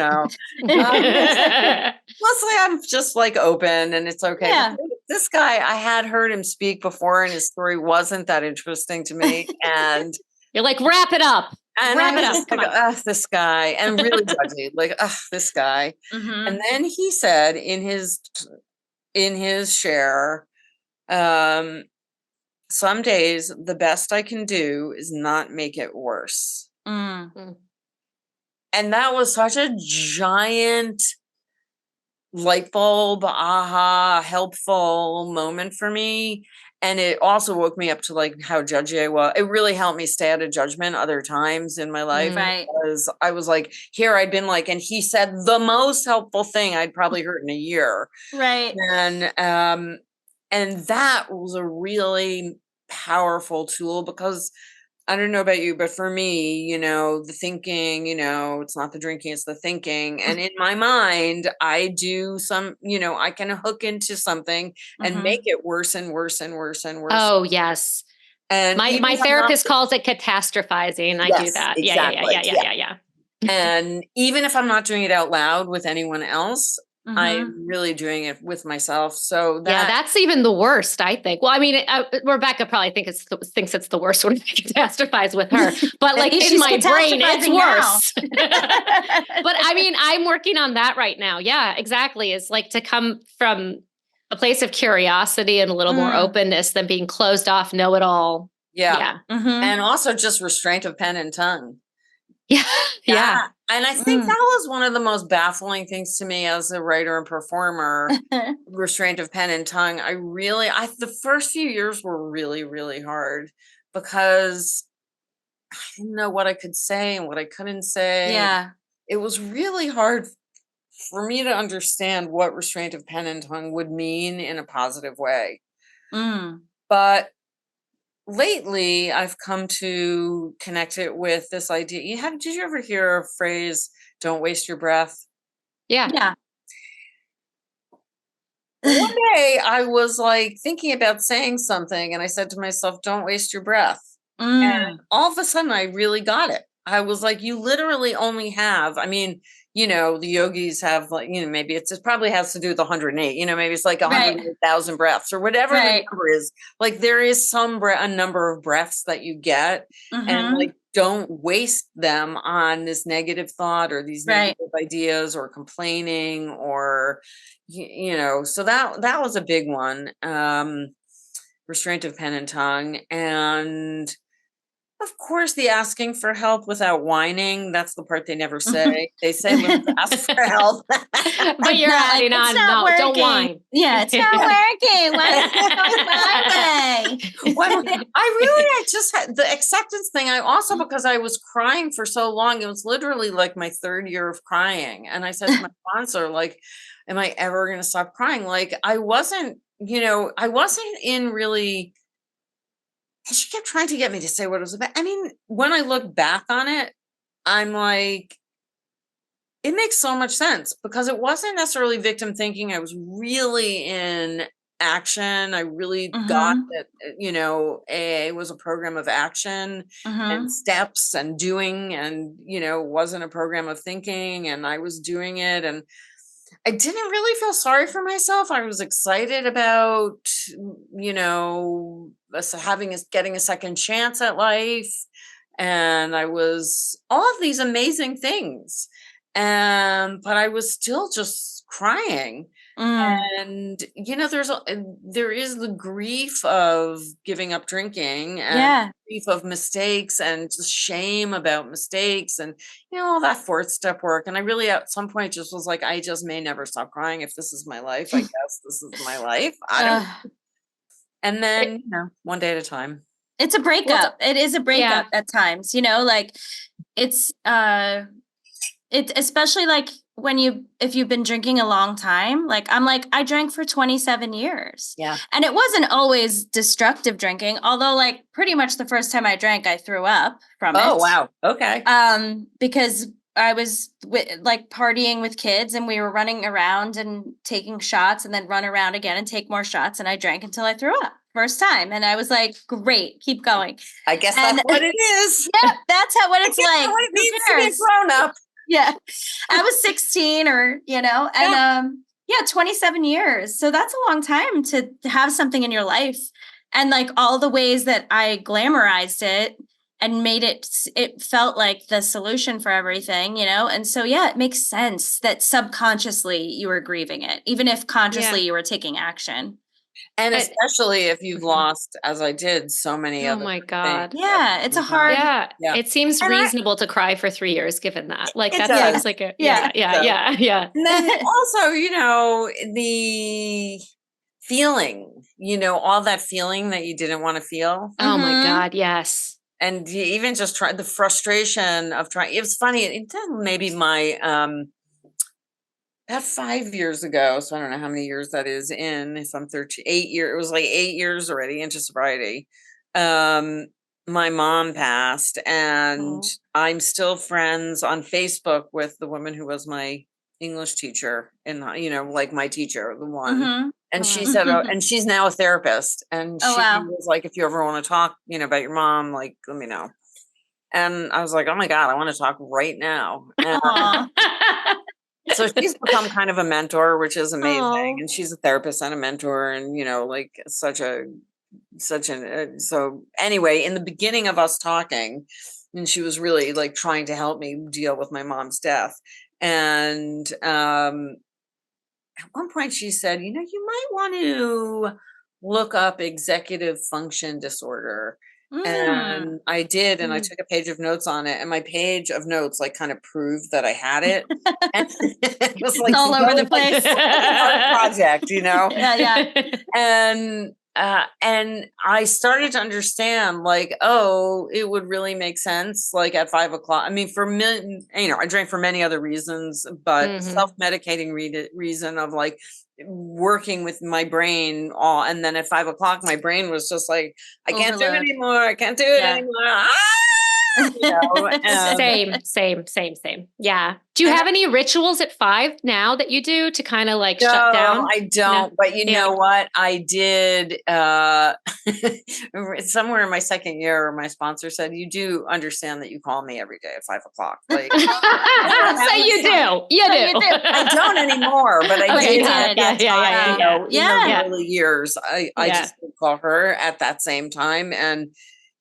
I'm just like open, and it's okay. Yeah. This guy, I had heard him speak before, and his story wasn't that interesting to me, and you're like, wrap it up. And wrap it up. Like, this guy, and really judgy, like, this guy. And then he said in his share, some days the best I can do is not make it worse. And that was such a giant light bulb, aha, helpful moment for me. And it also woke me up to like how judgy I was. It really helped me stay out of judgment other times in my life Right. because I was like, here I'd been like, and he said the most helpful thing I'd probably heard in a year. Right. And that was a really powerful tool because I don't know about you, but for me, the thinking, it's not the drinking, it's the thinking. And in my mind, I do I can hook into something and make it worse and worse and worse and worse. Oh, yes. And My therapist calls it catastrophizing. I do yes, that. exactly. Yeah. And even if I'm not doing it out loud with anyone else, Mm-hmm. I'm really doing it with myself. So Yeah, that's even the worst, I think. Well, I mean, Rebecca probably thinks it's the worst when I catastrophize with her, but like Maybe in she's my brain, it's catastrophizing now. worse. But I mean, I'm working on that right now. Yeah, exactly. It's like to come from a place of curiosity and a little more openness than being closed off, know it all. Yeah. Yeah. And also just restraint of pen and tongue. Yeah. Yeah. And I think that was one of the most baffling things to me as a writer and performer, restraint of pen and tongue. The first few years were really, really hard because I didn't know what I could say and what I couldn't say. Yeah. It was really hard for me to understand what restraint of pen and tongue would mean in a positive way. But lately I've come to connect it with this idea. Did you ever hear a phrase, don't waste your breath? Yeah. Yeah. One day I was like thinking about saying something and I said to myself, don't waste your breath. And all of a sudden I really got it. I was like, you literally only have, I mean, the yogis have like, maybe it probably has to do with 108, maybe it's like 108,000 breaths or whatever the number is. Like there is a number of breaths that you get and like, don't waste them on this negative thought or these negative ideas or complaining or, so that was a big one. Restraint of pen and tongue. And of course, the asking for help without whining. That's the part they never say. They say, let's ask for help. But you're adding on, no, don't whine. Yeah, it's not working. Why is it going my way? Well, I just had the acceptance thing. I also, because I was crying for so long, it was literally like my third year of crying. And I said to my sponsor, like, am I ever going to stop crying? Like, I wasn't in really. She kept trying to get me to say what it was about. I mean, when I look back on it, I'm like, it makes so much sense because it wasn't necessarily victim thinking. I was really in action. I really got that, AA was a program of action and steps and doing and, wasn't a program of thinking and I was doing it. And I didn't really feel sorry for myself. I was excited about, getting a second chance at life. And I was all of these amazing things. But I was still just crying. And, there is the grief of giving up drinking and grief of mistakes and just shame about mistakes and, all that fourth step work. And I really, at some point just was like, I just may never stop crying. If this is my life, I guess this is my life. I don't know. And then, one day at a time. It's a breakup. It is a breakup at times, like it's, especially like if you've been drinking a long time, like I'm like, I drank for 27 years. Yeah. And it wasn't always destructive drinking, although like pretty much the first time I drank, I threw up from it. Oh, wow. Okay. Because I was like partying with kids and we were running around and taking shots and then run around again and take more shots. And I drank until I threw up first time. And I was like, great, keep going. I guess that's what it is. Yeah, that's what it's like. What it means to be grown up. Yeah. I was 16 and 27 years. So that's a long time to have something in your life. And like all the ways that I glamorized it and made it felt like the solution for everything, And so, it makes sense that subconsciously you were grieving it, even if consciously you were taking action. And I- especially if you've lost, as I did, so many oh other my things. God. Yeah, it's a hard. Yeah, Yeah. it seems And reasonable to cry for 3 years given that. Like It that does. seems like a Yeah. yeah. And then also, the feeling, all that feeling that you didn't want to feel. Oh my Mhm. God, yes. And you even just try the frustration of trying. It was funny. It did maybe about 5 years ago. So I don't know how many years that is in. If I'm 13, 8 years, it was like 8 years already into sobriety. My mom passed, and Oh. I'm still friends on Facebook with the woman who was my English teacher, and like my teacher, the one. Mhm. And Oh, she wow. said, and she's now a therapist, and Oh, she wow. was like, if you ever want to talk, about your mom, like, let me know. And I was like, oh my God, I want to talk right now. And Aw. so she's become kind of a mentor, which is amazing. Oh. And she's a therapist and a mentor, and like so anyway, in the beginning of us talking, and she was really like trying to help me deal with my mom's death. And at one point she said, you might want to look up executive function disorder. Mm. And I did, and I Mm. took a page of notes on it, and my page of notes like kind of proved that I had it. And it was like all over the place. like an art project, Yeah. and I started to understand, like, oh, it would really make sense, like at 5 o'clock. I mean, I drank for many other reasons, but Mhm. self-medicating reason of like working with my brain all, and then at 5 o'clock, my brain was just like, I can't do it Overload. anymore. I can't do it Yeah. anymore. And Same. Yeah. Do you And have any rituals at 5 now that you do to kind of like shut no, down? I don't. But you Yeah. know what? I did somewhere in my second year, my sponsor said, you do understand that you call me every day at 5 o'clock. Like, So you do. You do. I don't anymore, but I Okay, did you at did. that time, in Yeah. those early years. I Yeah. just would call her at that same time. And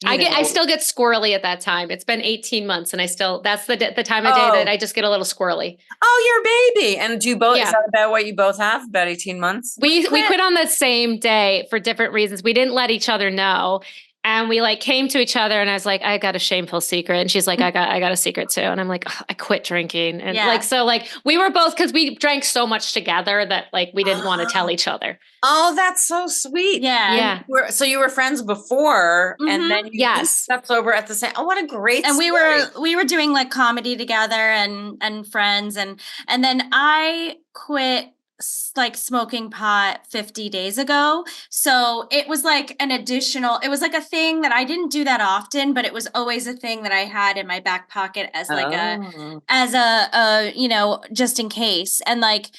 I still get squirrely at that time. It's been 18 months and that's the time of day that I just get a little squirrely. Oh, you're a baby. And do you both, is Yeah. that about what you both have? About 18 months? We quit on the same day for different reasons. We didn't let each other know. And we like came to each other and I was like, I got a shameful secret. And she's like, I got a secret too. And I'm like, I quit drinking. And Yeah. so we were both, cause we drank so much together that like, we didn't want to tell each other. Oh, that's so sweet. Yeah. Yeah. So you were friends before, Mhm. and then you Yes. got sober at the same. Oh, what a great And story. we were doing like comedy together and friends and then I quit like smoking pot 50 days ago. So it was like it was like a thing that I didn't do that often, but it was always a thing that I had in my back pocket as like Oh. just in case. And like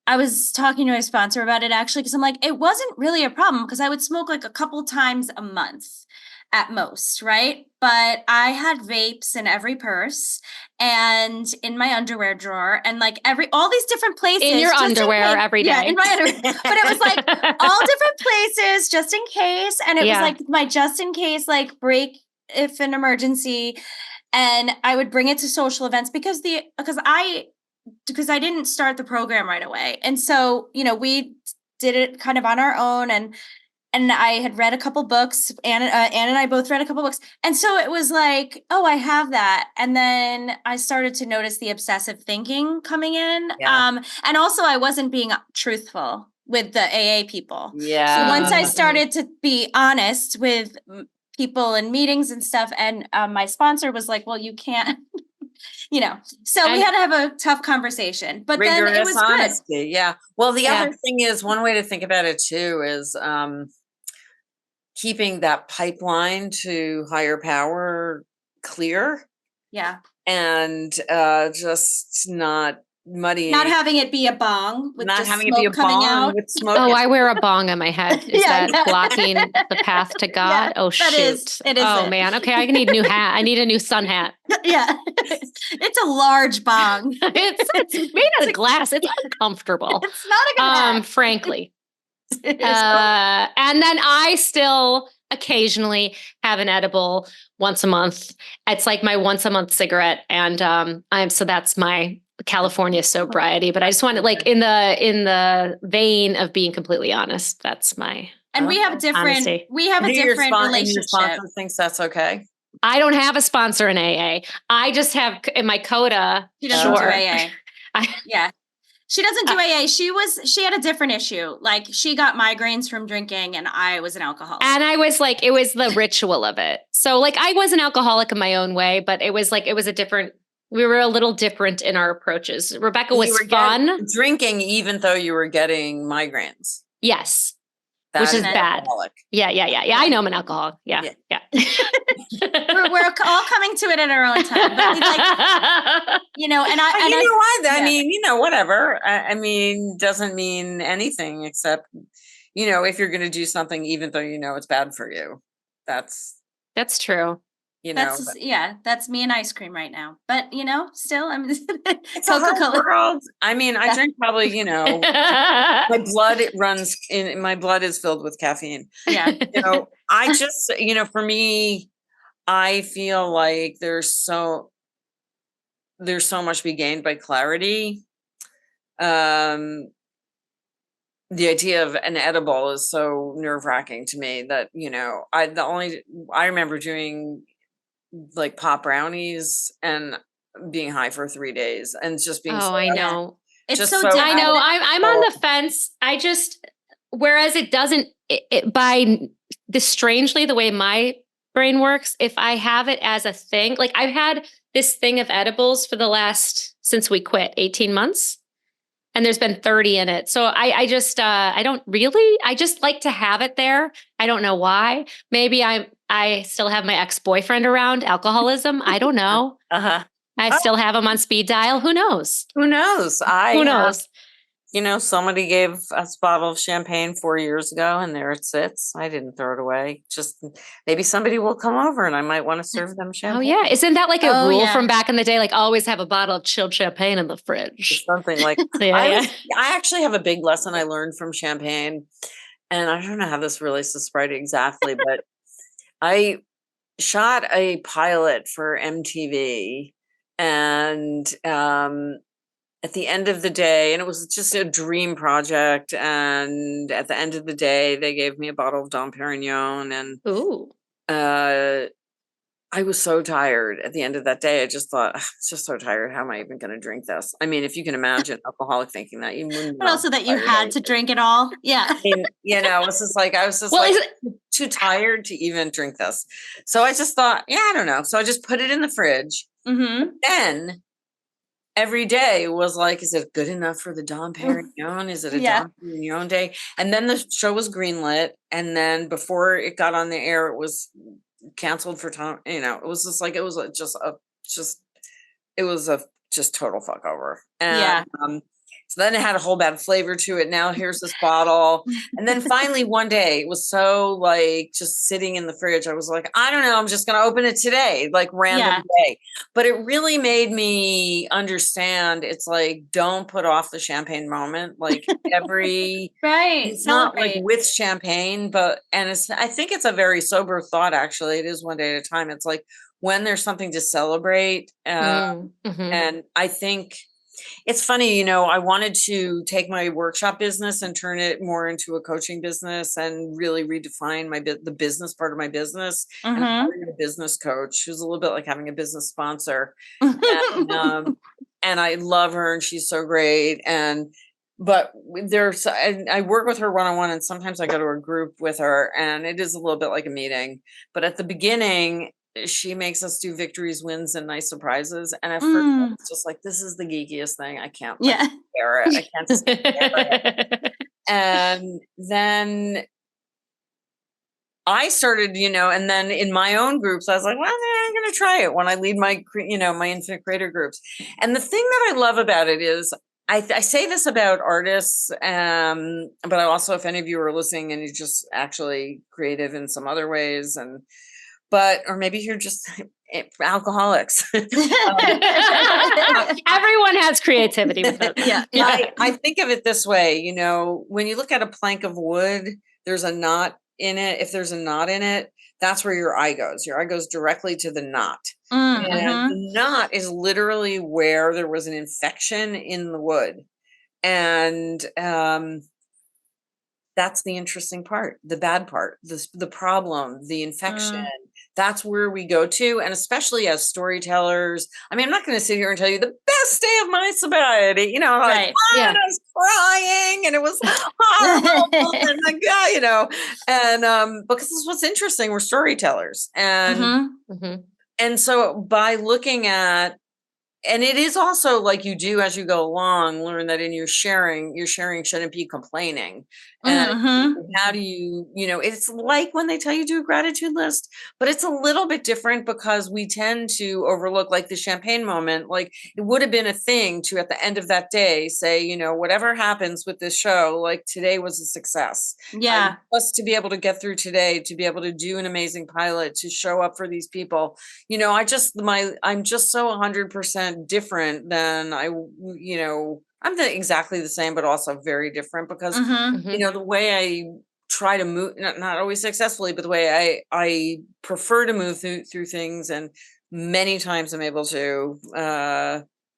I was talking to my sponsor about it actually because I'm like, it wasn't really a problem because I would smoke like a couple times a month at most, right? But I had vapes in every purse and in my underwear drawer and like all these different places. In your just underwear case. every day. Yeah, in my underwear. But it was like all different places just in case. And it was Yeah. like my just in case, like break if an emergency. And I would bring it to social events because I didn't start the program right away. And so, we did it kind of on our own and I had read a couple books. Anne and I both read a couple books. And so it was like, oh, I have that. And then I started to notice the obsessive thinking coming in. Yeah. And also I wasn't being truthful with the AA people. Yeah. So once I started to be honest with people in meetings and stuff, and my sponsor was like, well, you can't, so we had to have a tough conversation, but then it was honesty. good. Yeah. Well, the other thing is, one way to think about it too is keeping that pipeline to higher power clear. Yeah. And just not muddying. Not having it be a bong with not just having smoke it be a coming bong out. with smoke. Oh, I wear a bong on my head. Is Yeah, that blocking the path to God? Oh, shoot. It is oh, man. Okay. I need a new hat. I need a new sun hat. Yeah. It's a large bong. It's made out of glass. It's uncomfortable. It's not a good hat. Frankly. It is. And then I still occasionally have an edible once a month. It's like my once a month cigarette. And so that's my California sobriety, but I just wanted like in the vein of being completely honest. That's my And we have a honesty. different And your relationship. sponsor thinks that's okay. I don't have a sponsor in AA. I just have in my coda. She doesn't do Sure. AA. Yeah. She doesn't do AA. She had a different issue. Like she got migraines from drinking and I was an alcoholic. And I was like, it was the ritual of it. So like I was an alcoholic in my own way, but it was a different, we were a little different in our approaches. Rebecca was fun. Drinking even though you were getting migraines. Yes. That which is bad. Alcoholic. Yeah. I know I'm an alcoholic. Yeah. We're all coming to it at our own time. But like, you know, and I, you know what? Yeah. I mean, you know, whatever. I mean, doesn't mean anything except, you know, if you're going to do something, even though you know it's bad for you, that's true. You know, that's me and ice cream right now. But you know, still, I'm it's Coca-Cola. World. I mean, I drink probably, you know, my blood is filled with caffeine. Yeah. You know, I just, you know, for me, I feel like there's so much to be gained by clarity. The idea of an edible is so nerve-wracking to me that, you know, I remember doing like pop brownies and being high for 3 days and just being I know. It's just so different. I know. I'm on the fence. I just, whereas it doesn't, strangely, the way my brain works, if I have it as a thing, like I've had this thing of edibles for the since we quit, 18 months. And there's been 30 in it. So I just like to have it there. I don't know why. Maybe I still have my ex-boyfriend around, alcoholism. I don't know. I still have him on speed dial. Who knows? Who knows? Who knows? You know, somebody gave us a bottle of champagne 4 years ago and there it sits. I didn't throw it away. Just maybe somebody will come over and I might want to serve them champagne. Oh, yeah. Isn't that like a rule from back in the day? Like always have a bottle of chilled champagne in the fridge. It's something like I actually have a big lesson I learned from champagne. And I don't know how this relates to sobriety exactly, but I shot a pilot for MTV and at the end of the day, and it was just a dream project. And at the end of the day, they gave me a bottle of Dom Perignon. And I was so tired at the end of that day. I just thought, I'm just so tired. How am I even going to drink this? I mean, if you can imagine an alcoholic thinking that, you wouldn't. But also that you had to drink it all. Yeah. I mean, you know, I was just too tired to even drink this. So I just thought, I don't know. So I just put it in the fridge. Mm-hmm. Then every day was like, is it good enough for the Dom Perignon? Is it a Dom Perignon day? And then the show was greenlit. And then before it got on the air, it was canceled for time. You know, it was just like, it was just total fuck over. And so then it had a whole bad flavor to it. Now here's this bottle. And then finally one day it was so like just sitting in the fridge. I was like, I don't know, I'm just going to open it today, like random day. But it really made me understand. It's like, don't put off the champagne moment. Like it's not like with champagne, I think it's a very sober thought. Actually, it is one day at a time. It's like when there's something to celebrate. And I think, it's funny, you know, I wanted to take my workshop business and turn it more into a coaching business and really redefine the business part of my business. And having a business coach who's a little bit like having a business sponsor. And I love her and she's so great. But I work with her one-on-one and sometimes I go to a group with her and it is a little bit like a meeting. But at the beginning, she makes us do victories, wins, and nice surprises. And at first, it's just like, this is the geekiest thing. I can't bear it. I can't bear it. And then I started, you know, and then in my own groups, I was like, well, I'm going to try it when I lead my, you know, my infinite creator groups. And the thing that I love about it is I say this about artists, but I also, if any of you are listening and you're just actually creative in some other ways or maybe you're just alcoholics. Everyone has creativity with it. I think of it this way, you know, when you look at a plank of wood, there's a knot in it. If there's a knot in it, that's where your eye goes. Your eye goes directly to the knot. And Mm-hmm. the knot is literally where there was an infection in the wood. And that's the interesting part, the bad part, the problem, the infection. Mm. That's where we go to. And especially as storytellers, I mean, I'm not going to sit here and tell you the best day of my sobriety, like, Right. Yeah. I was crying and it was horrible. And the guy, and because this is what's interesting, we're storytellers. Mm-hmm. Mhm. And so by looking at, and it is also like you do as you go along, learn that in your sharing shouldn't be complaining. And Mm-hmm. how do you, it's like when they tell you do a gratitude list, but it's a little bit different because we tend to overlook, like the champagne moment. Like it would have been a thing to, at the end of that day, say, whatever happens with this show, like today was a success. Yeah. Just to be able to get through today, to be able to do an amazing pilot, to show up for these people. I'm just so 100% different than I'm exactly the same, but also very different because, Mm-hmm. Mhm. the way I try to move, not always successfully, but the way I prefer to move through things. And many times I'm able to,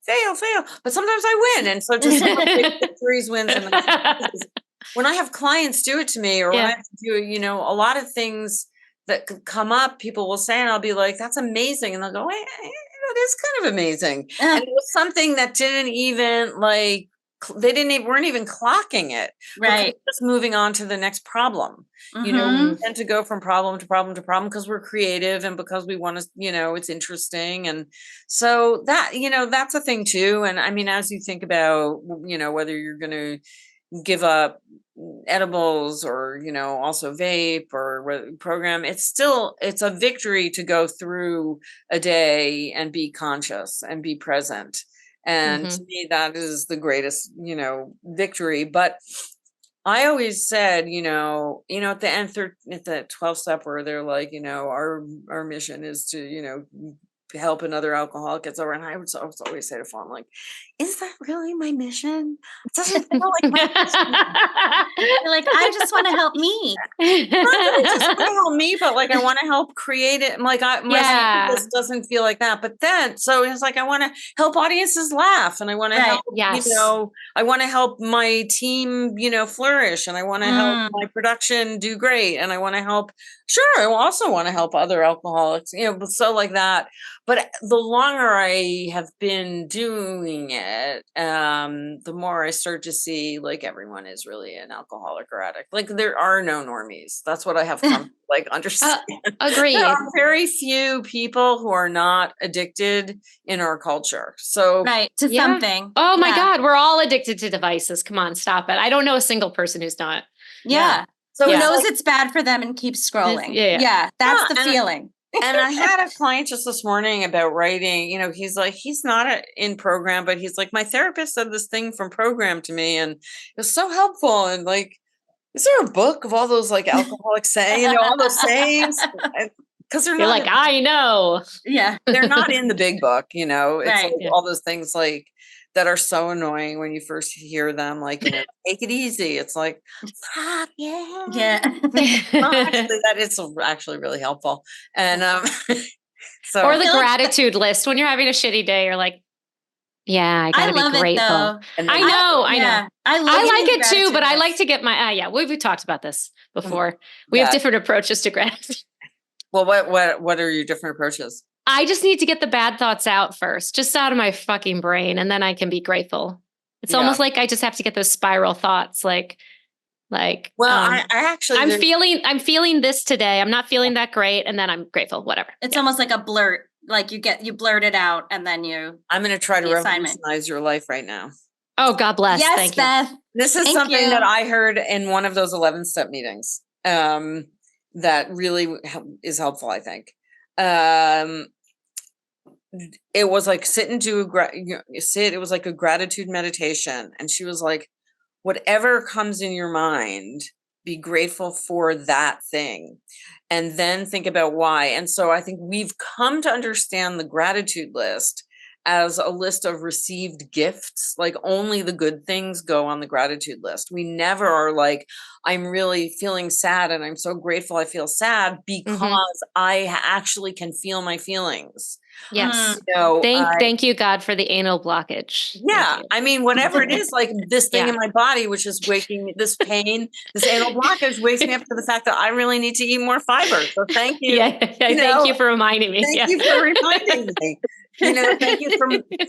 fail, but sometimes I win. And so just celebrate victories, wins, and then successes. When I have clients do it to me, or when I Yeah. have to do, a lot of things that could come up, people will say, and I'll be like, that's amazing. And they'll go, it is kind of amazing. And it was something that didn't even weren't even clocking it, because Right. just moving on to the next problem. We Mm-hmm. tend to go from problem to problem to problem because we're creative and because we want to, it's interesting. And so that, that's a thing too. And I mean, as you think about, whether you're going to give up edibles or also vape or program, it's a victory to go through a day and be conscious and be present. And to Mhm. me, that is the greatest victory. But I always said, at the end, at the 12 step, where they're like, our mission is to, help another alcoholic get sober. And I would always say to Fawn, like, is that really my mission? It doesn't feel like my mission. You're like, I just want to help me. Not that I just want to help me, but like I want to help create it. Like my Yeah. this doesn't feel like that. But then, so it's like I want to help audiences laugh, and I want to Right. help. Yes. I want to help my team, flourish, and I want to help Mm. my production do great, and I want to help. Sure, I also want to help other alcoholics, but so like that. But the longer I have been doing it, the more I start to see like everyone is really an alcoholic or addict. Like there are no normies. That's what I have come to like understand. Agreed. There are very few people who are not addicted in our culture. So Right. To Yeah. something. Oh my Yeah. God, we're all addicted to devices. Come on, stop it. I don't know a single person who's not. Yeah. so Who it's knows like, it's bad for them and keeps scrolling. Yeah. Yeah. That's Yeah, the feeling. and I had a client just this morning about writing. He's like, he's not in program, but he's like, my therapist said this thing from program to me, and it was so helpful. And like, is there a book of all those like alcoholic saying, all those sayings? Because they're You're not. like, I know. Yeah. They're not in the big book. It's Right. like Yeah. all those things like that are so annoying when you first hear them. Like, take it easy. It's like, fuck yeah. Yeah. Actually, that is actually really helpful. And so Or the feel like- gratitude list. When you're having a shitty day, you're like, yeah, I I gotta love be it grateful. though. and I then- know. Yeah. I love I like getting it too, but I gratitude like lists. to get my yeah. We've talked about this before. We Yeah. have different approaches to gratitude. Well, what are your different approaches? I just need to get the bad thoughts out first, just out of my fucking brain, and then I can be grateful. It's Yeah. almost like I just have to get those spiral thoughts, like. Well, I actually I'm feeling this today. I'm not feeling that great, and then I'm grateful. Whatever. It's almost like a blurt. Like you blurt it out and then I'm going to try to the assignment. revolutionize your life right now. Oh, God bless. yes, Thank you. Beth. This is Thank something you. that I heard in one of those 11-step meetings. That really is helpful, I think. It was like it was like a gratitude meditation, and she was like, whatever comes in your mind, be grateful for that thing, and then think about why. And so I think we've come to understand the gratitude list as a list of received gifts. Like only the good things go on the gratitude list. We never are like, I'm really feeling sad and I'm so grateful I feel sad because I actually can feel my feelings. Yes. You know, Thank you, God, for the anal blockage. yeah. I mean, whatever it is, like this thing in my body, which is waking this pain, this anal blockage wakes me up to the fact that I really need to eat more fiber. So thank you. Thank you for reminding me. Thank you for reminding me. You know, thank you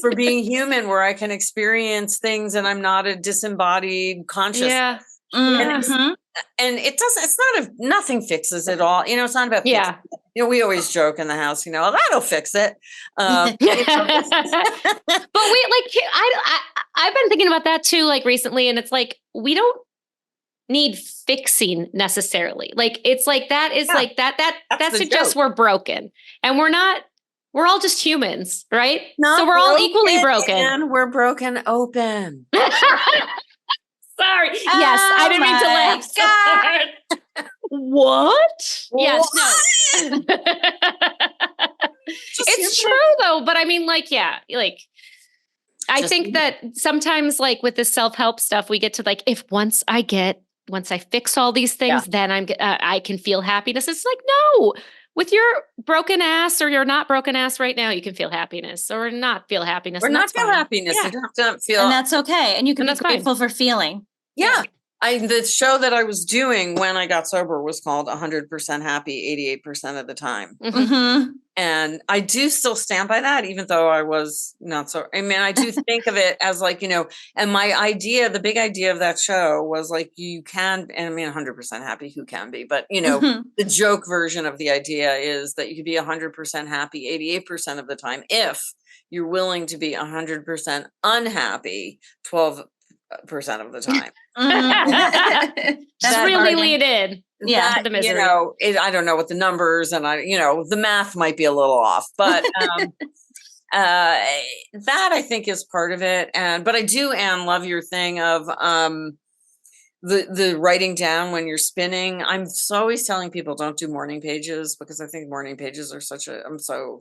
for being human, where I can experience things and I'm not a disembodied consciousness. Yeah. And it doesn't, it's not nothing fixes it all. You know, it's not about fixing it. You know, we always joke in the house, you know, that'll fix it. But I've been thinking about that too, like recently, and it's like, we don't need fixing necessarily. Like, it's like, that is like, that suggests we're broken, and we're all just humans, right? So we're all equally broken. And we're broken open. Sorry. Yes, I didn't mean to laugh so hard. What? Yes, no. It's true though, but I mean, like, yeah, like, I think that sometimes, like, with the self-help stuff, we get to like, once I fix all these things, then I can feel happiness. It's like, no, with your broken ass or your not broken ass right now, you can feel happiness or not feel happiness. Or not feel happiness. Yeah. You don't have to feel, and that's okay. And you can be grateful for feeling. Yeah. The show that I was doing when I got sober was called 100% Happy 88% of the time. And I do still stand by that, even though I was not so, I mean, I do think of it as like, you know, and my idea, the big idea of that show was like, you can, and I mean, 100% happy, who can be, but you know, the joke version of the idea is that you could be 100% happy 88% of the time if you're willing to be 100% unhappy 12% of the time. Just really lean in. Yeah, the misery. You know, I don't know what the numbers, and you know, the math might be a little off, but that I think is part of it. But I do, Anne, love your thing of the writing down when you're spinning. I'm always telling people don't do morning pages, because I think morning pages are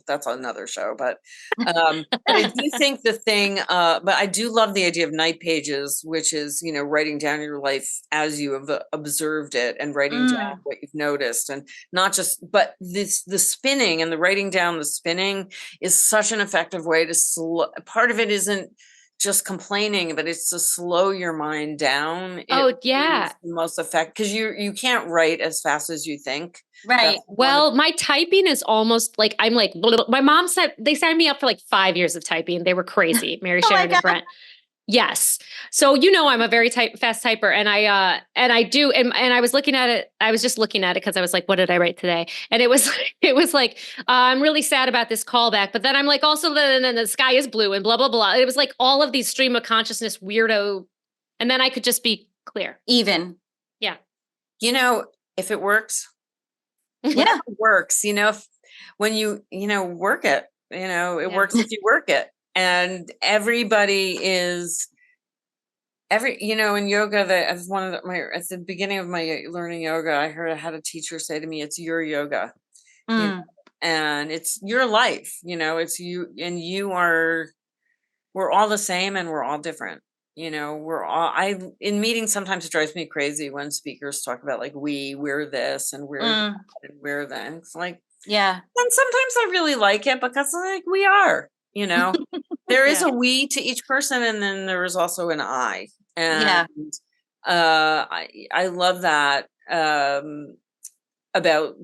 that's another show, but I do think the thing, but I do love the idea of night pages, which is, you know, writing down your life as you have observed it and writing down what you've noticed, and not just, but the spinning and the writing down the spinning is such an effective way to part of it isn't just complaining, but it's to slow your mind down. The most effective, because you can't write as fast as you think. Right. Well, my typing is almost like, I'm like, my mom said they signed me up for like 5 years of typing. They were crazy. Mary Sharon and Brent. Yes. So, you know, I'm a very fast typer, and I do. And I was looking at it. I was just looking at it because I was like, what did I write today? And it was like, I'm really sad about this callback, but then I'm like, also then the sky is blue and blah, blah, blah. It was like all of these stream of consciousness weirdo. And then I could just be clear. Even. Yeah. You know, if it works, it works, you know, when you know, work it, you know, it works if you work it. And everybody is you know, in yoga, that as one of at the beginning of my learning yoga, I had a teacher say to me, it's your yoga, you know, and it's your life, you know, it's you, and we're all the same and we're all different. You know, in meetings, sometimes it drives me crazy when speakers talk about like, we're this and we're that and we're that. It's like, yeah. And sometimes I really like it because like we are, you know, there is a we to each person, and then there is also an I. And I love that about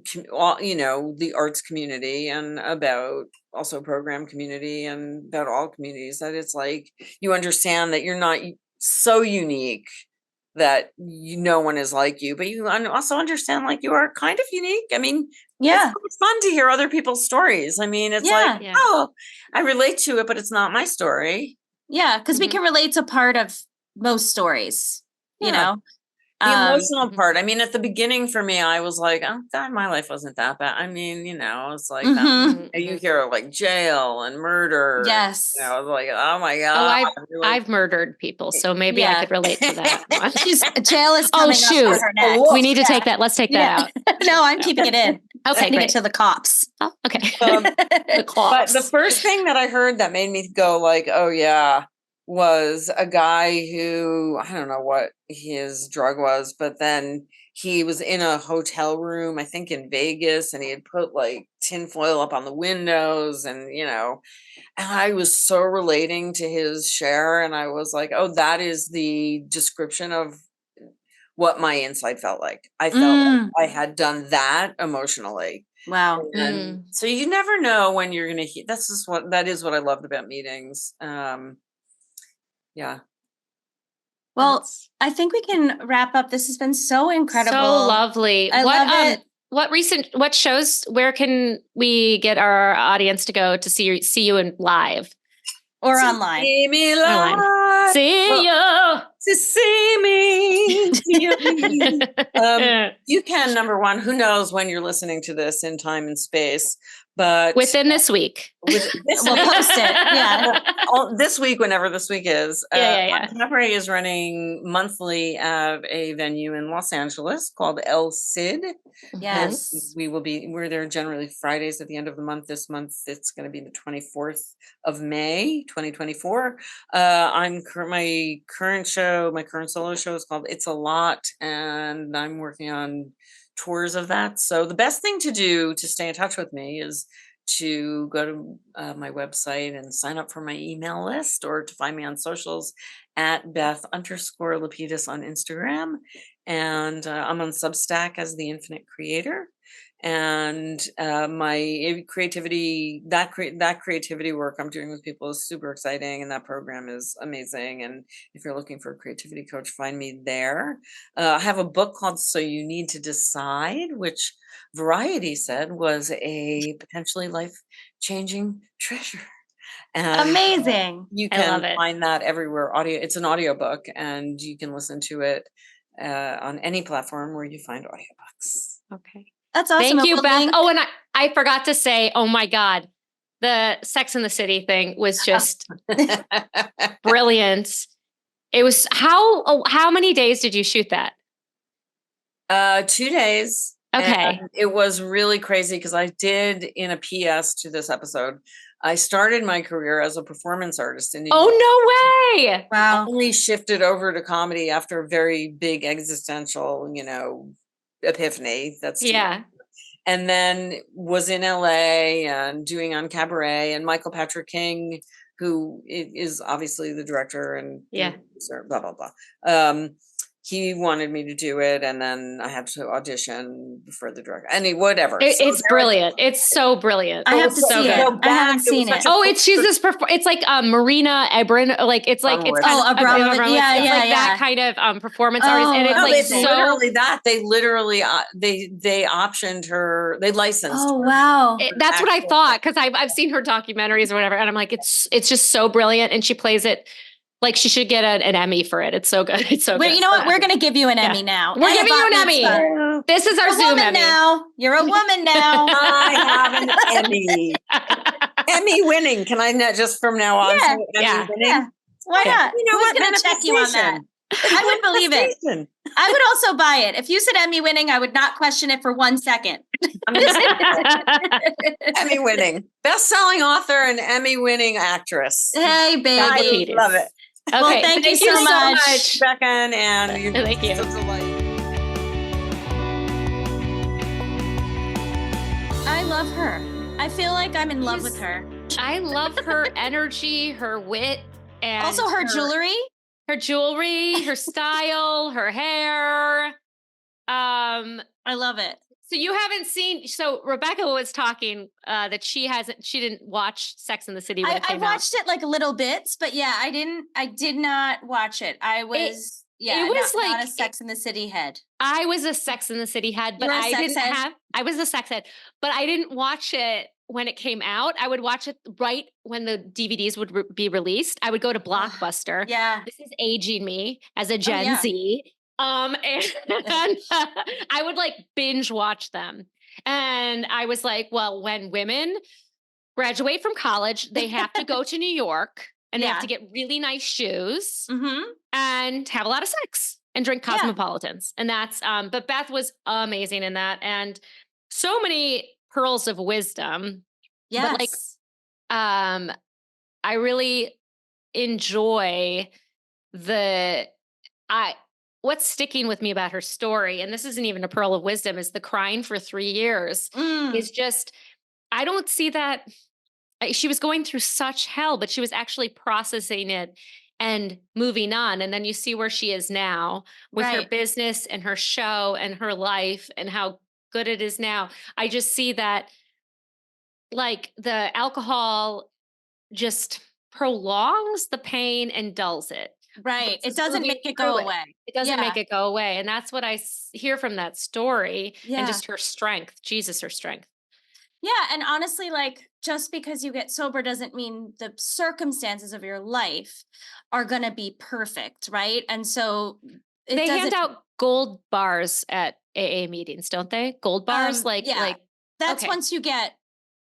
you know, the arts community, and about also program community, and about all communities, that it's like you understand that you're not so unique that no one is like you, but you also understand like you are kind of unique. I mean, it's fun to hear other people's stories. I mean, it's like, oh, I relate to it, but it's not my story. Yeah, because we can relate to part of most stories, you know. The emotional part. I mean, at the beginning for me, I was like, oh God, my life wasn't that bad. I mean, you know, it's like you hear of like jail and murder. Yes. And, you know, I was like, oh my God. I've murdered people, so maybe I could relate to that one. Jail is coming up for her next. We need to take that. Let's take that out. No, I'm keeping it in. Okay, sending great. it to the cops. Oh, okay. The The cloths. But the first thing that I heard that made me go like, oh yeah, was a guy who, I don't know what his drug was, but then he was in a hotel room, I think in Vegas, and he had put like tinfoil up on the windows and, and I was so relating to his share. And I was like, oh, that is the description of what my inside felt like. I felt like I had done that emotionally. Wow. And so you never know when you're going to that is what I loved about meetings. Yeah. Well, I think we can wrap up. This has been so incredible. So lovely. I love it. What shows, where can we get our audience to go to see you in live? Or online. See me live. See you. To see me. You can, number one, who knows when you're listening to this in time and space, but within this week. We'll post it. Yeah. This week, whenever this week is. Yeah. Cabaret is running monthly at a venue in Los Angeles called El Cid. Yes. We're there generally Fridays at the end of the month. This month, it's going to be the 24th of May, 2024. My current solo show is called It's a Lot, and I'm working on tours of that. So the best thing to do to stay in touch with me is to go to my website and sign up for my email list, or to find me on socials at Beth_Lapides on Instagram. And I'm on Substack as The Infinite Creator. And my creativity work I'm doing with people is super exciting, and that program is amazing. And if you're looking for a creativity coach, find me there. I have a book called So You Need to Decide, which Variety said was a potentially life-changing treasure. And amazing. You can find that everywhere. It's an audiobook, and you can listen to it on any platform where you find audiobooks. Okay. That's awesome. Thank you, Beth. Oh, and I forgot to say, oh my God, the Sex and the City thing was just brilliant. It was how many days did you shoot that? 2 days. Okay. And it was really crazy because I did, in a PS to this episode, I started my career as a performance artist in New York. Oh, no way. Wow. I only shifted over to comedy after a very big existential, epiphany. And then was in LA and doing on Cabaret, and Michael Patrick King, who is obviously the director and producer, blah, blah, blah. He wanted me to do it, and then I had to audition for the director. Whatever. It's brilliant. It's so brilliant. I have to see it. I haven't seen it. Oh, it's like Marina Ebrin. Like it's Abramovich. Yeah. That kind of performance artist, and it's literally that they literally they optioned her. They licensed. Oh wow, that's what I thought, because I've seen her documentaries or whatever, and I'm like, it's just so brilliant, and she plays it. Like, she should get an Emmy for it. It's so good. It's so good. You know what? We're going to give you an Emmy now. We're giving you an Emmy. This is our Zoom Emmy. Now. You're a woman now. I have an Emmy. Emmy winning. Can I not just from now on? Yeah. Why not? You know what? Who's going to check you on that? I would believe it. I would also buy it. If you said Emmy winning, I would not question it for 1 second. Emmy winning. Best-selling author and Emmy winning actress. Hey, baby. I love it. Okay. Well, thank you so much, Becca, and you're thank you. such a delight. I love her. I feel like I'm in love with her. I love her energy, her wit, and also her jewelry. Her jewelry, her style, her hair. I love it. So you haven't seen, so Rebecca was talking that she didn't watch Sex and the City when it came out. I watched it like little bits, but I did not watch it. I was, not a Sex and the City head. I was a Sex and the City head, but I was a sex head, but I didn't watch it when it came out. I would watch it right when the DVDs would be released. I would go to Blockbuster. This is aging me as a Gen Z. And I would like binge watch them. And I was like, well, when women graduate from college, they have to go to New York, and they have to get really nice shoes and have a lot of sex and drink cosmopolitans. And that's, but Beth was amazing in that. And so many pearls of wisdom. But like, Yes. I really enjoy what's sticking with me about her story, and this isn't even a pearl of wisdom, is the crying for 3 years. Mm, Is just, I don't see that. She was going through such hell, but she was actually processing it and moving on. And then you see where she is now with her right. business and her show and her life and how good it is now. I just see that like the alcohol just prolongs the pain and dulls it Right. It versus doesn't moving make it through go it. away. It doesn't Yeah. make it go away. And that's what I hear from that story, and Yeah. just her strength. Jesus, her strength. Yeah. And honestly, like, just because you get sober doesn't mean the circumstances of your life are going to be perfect. Right. And so it They hand doesn't, out gold bars at AA meetings, don't they? Gold bars, yeah, that's okay, once you get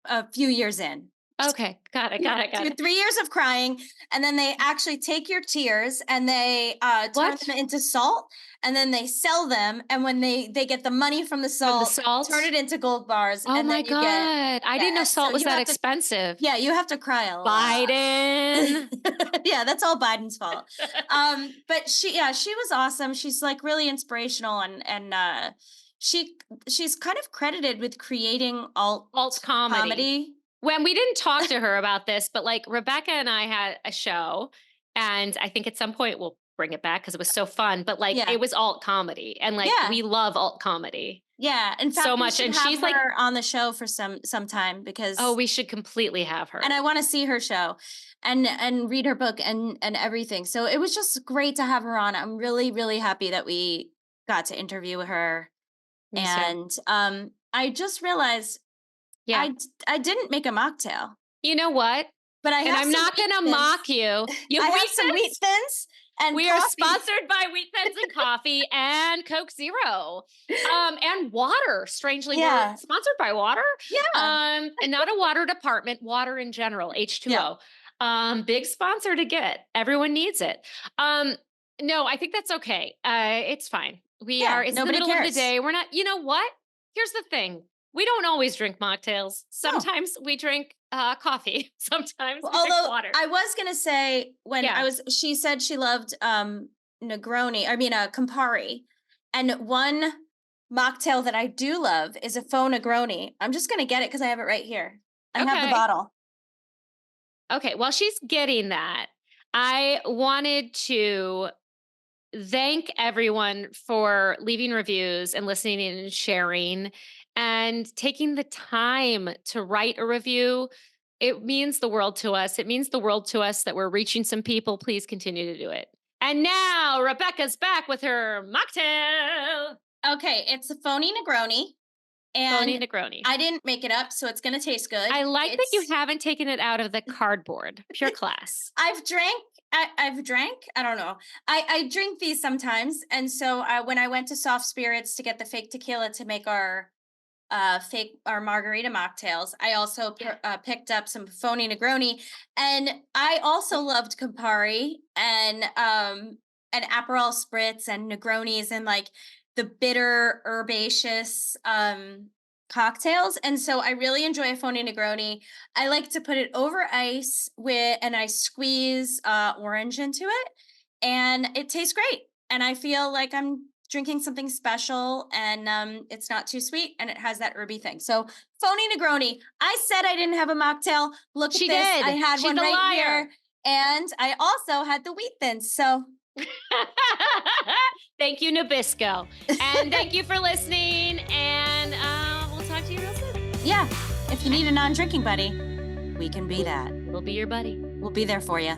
a few years in. okay, got it, got it, got it. 3 years of crying, and then they actually take your tears and they turn What? them into salt, and then they sell them. And when they get the money from the From the salt, salt? turn it into gold bars, Oh and my then you get God. I didn't know so salt was you that have to expensive. yeah you have to cry a lot. Biden. Yeah, that's all Biden's fault. But she was awesome. She's like really inspirational, and she's kind of credited with creating alt Alt comedy. comedy. When we didn't talk to her about this, but like Rebecca and I had a show, and I think at some point we'll bring it back because it was so fun, but like Yeah. it was alt comedy, and like Yeah. we love alt comedy Yeah, in fact, so we much. should And have she's like, her on the show for some time, because oh, we should completely have her. and I want to see her show and read her book and everything. So it was just great to have her on. I'm really, really happy that we got to interview her. Me too. And I just realized Yeah. I didn't make a mocktail, You know what? but I And have I'm some not wheat going to thins. mock you. You I have have Wheat some Thins? wheat thins and We are coffee. sponsored by Wheat Thins and Coffee and Coke Zero. And water. Strangely, Yeah. we're sponsored by water. Yeah. And not a water department, water in general, H2O. Big sponsor to get. Everyone needs it. No, I think that's okay. It's fine. It's the nobody middle of the cares. day. We're not, you know what? Here's the thing. We don't always drink mocktails. Sometimes we drink coffee. Sometimes we drink Although water. I was gonna say, when Yeah. she said she loved Campari, and one mocktail that I do love is a faux Negroni. I'm just gonna get it because I have it right here. I have the Okay. bottle. Okay, while she's getting that, I wanted to thank everyone for leaving reviews and listening and sharing and taking the time to write a review. It means the world to us. It means the world to us that we're reaching some people. Please continue to do it. And now Rebecca's back with her mocktail. Okay, it's a phony Negroni, and Phony Negroni. I didn't make it up, so it's gonna taste good. I like that you haven't taken it out of the cardboard. Pure class. I've drank. I don't know. I drink these sometimes, and so when I went to Soft Spirits to get the fake tequila to make our margarita mocktails, I also picked up some phony Negroni, and I also loved Campari and Aperol Spritz and Negronis and like the bitter herbaceous cocktails. And so I really enjoy a phony Negroni. I like to put it over ice and I squeeze orange into it, and it tastes great. And I feel like I'm drinking something special, and it's not too sweet, and it has that herby thing. So phony Negroni. I said I didn't have a mocktail. Look She at this. did. I had She's one a right liar. here. And I also had the wheat thins. So thank you, Nabisco. And thank you for listening. And we'll talk to you real soon. yeah, if you need a non-drinking buddy, we can be that. We'll be your buddy. We'll be there for you.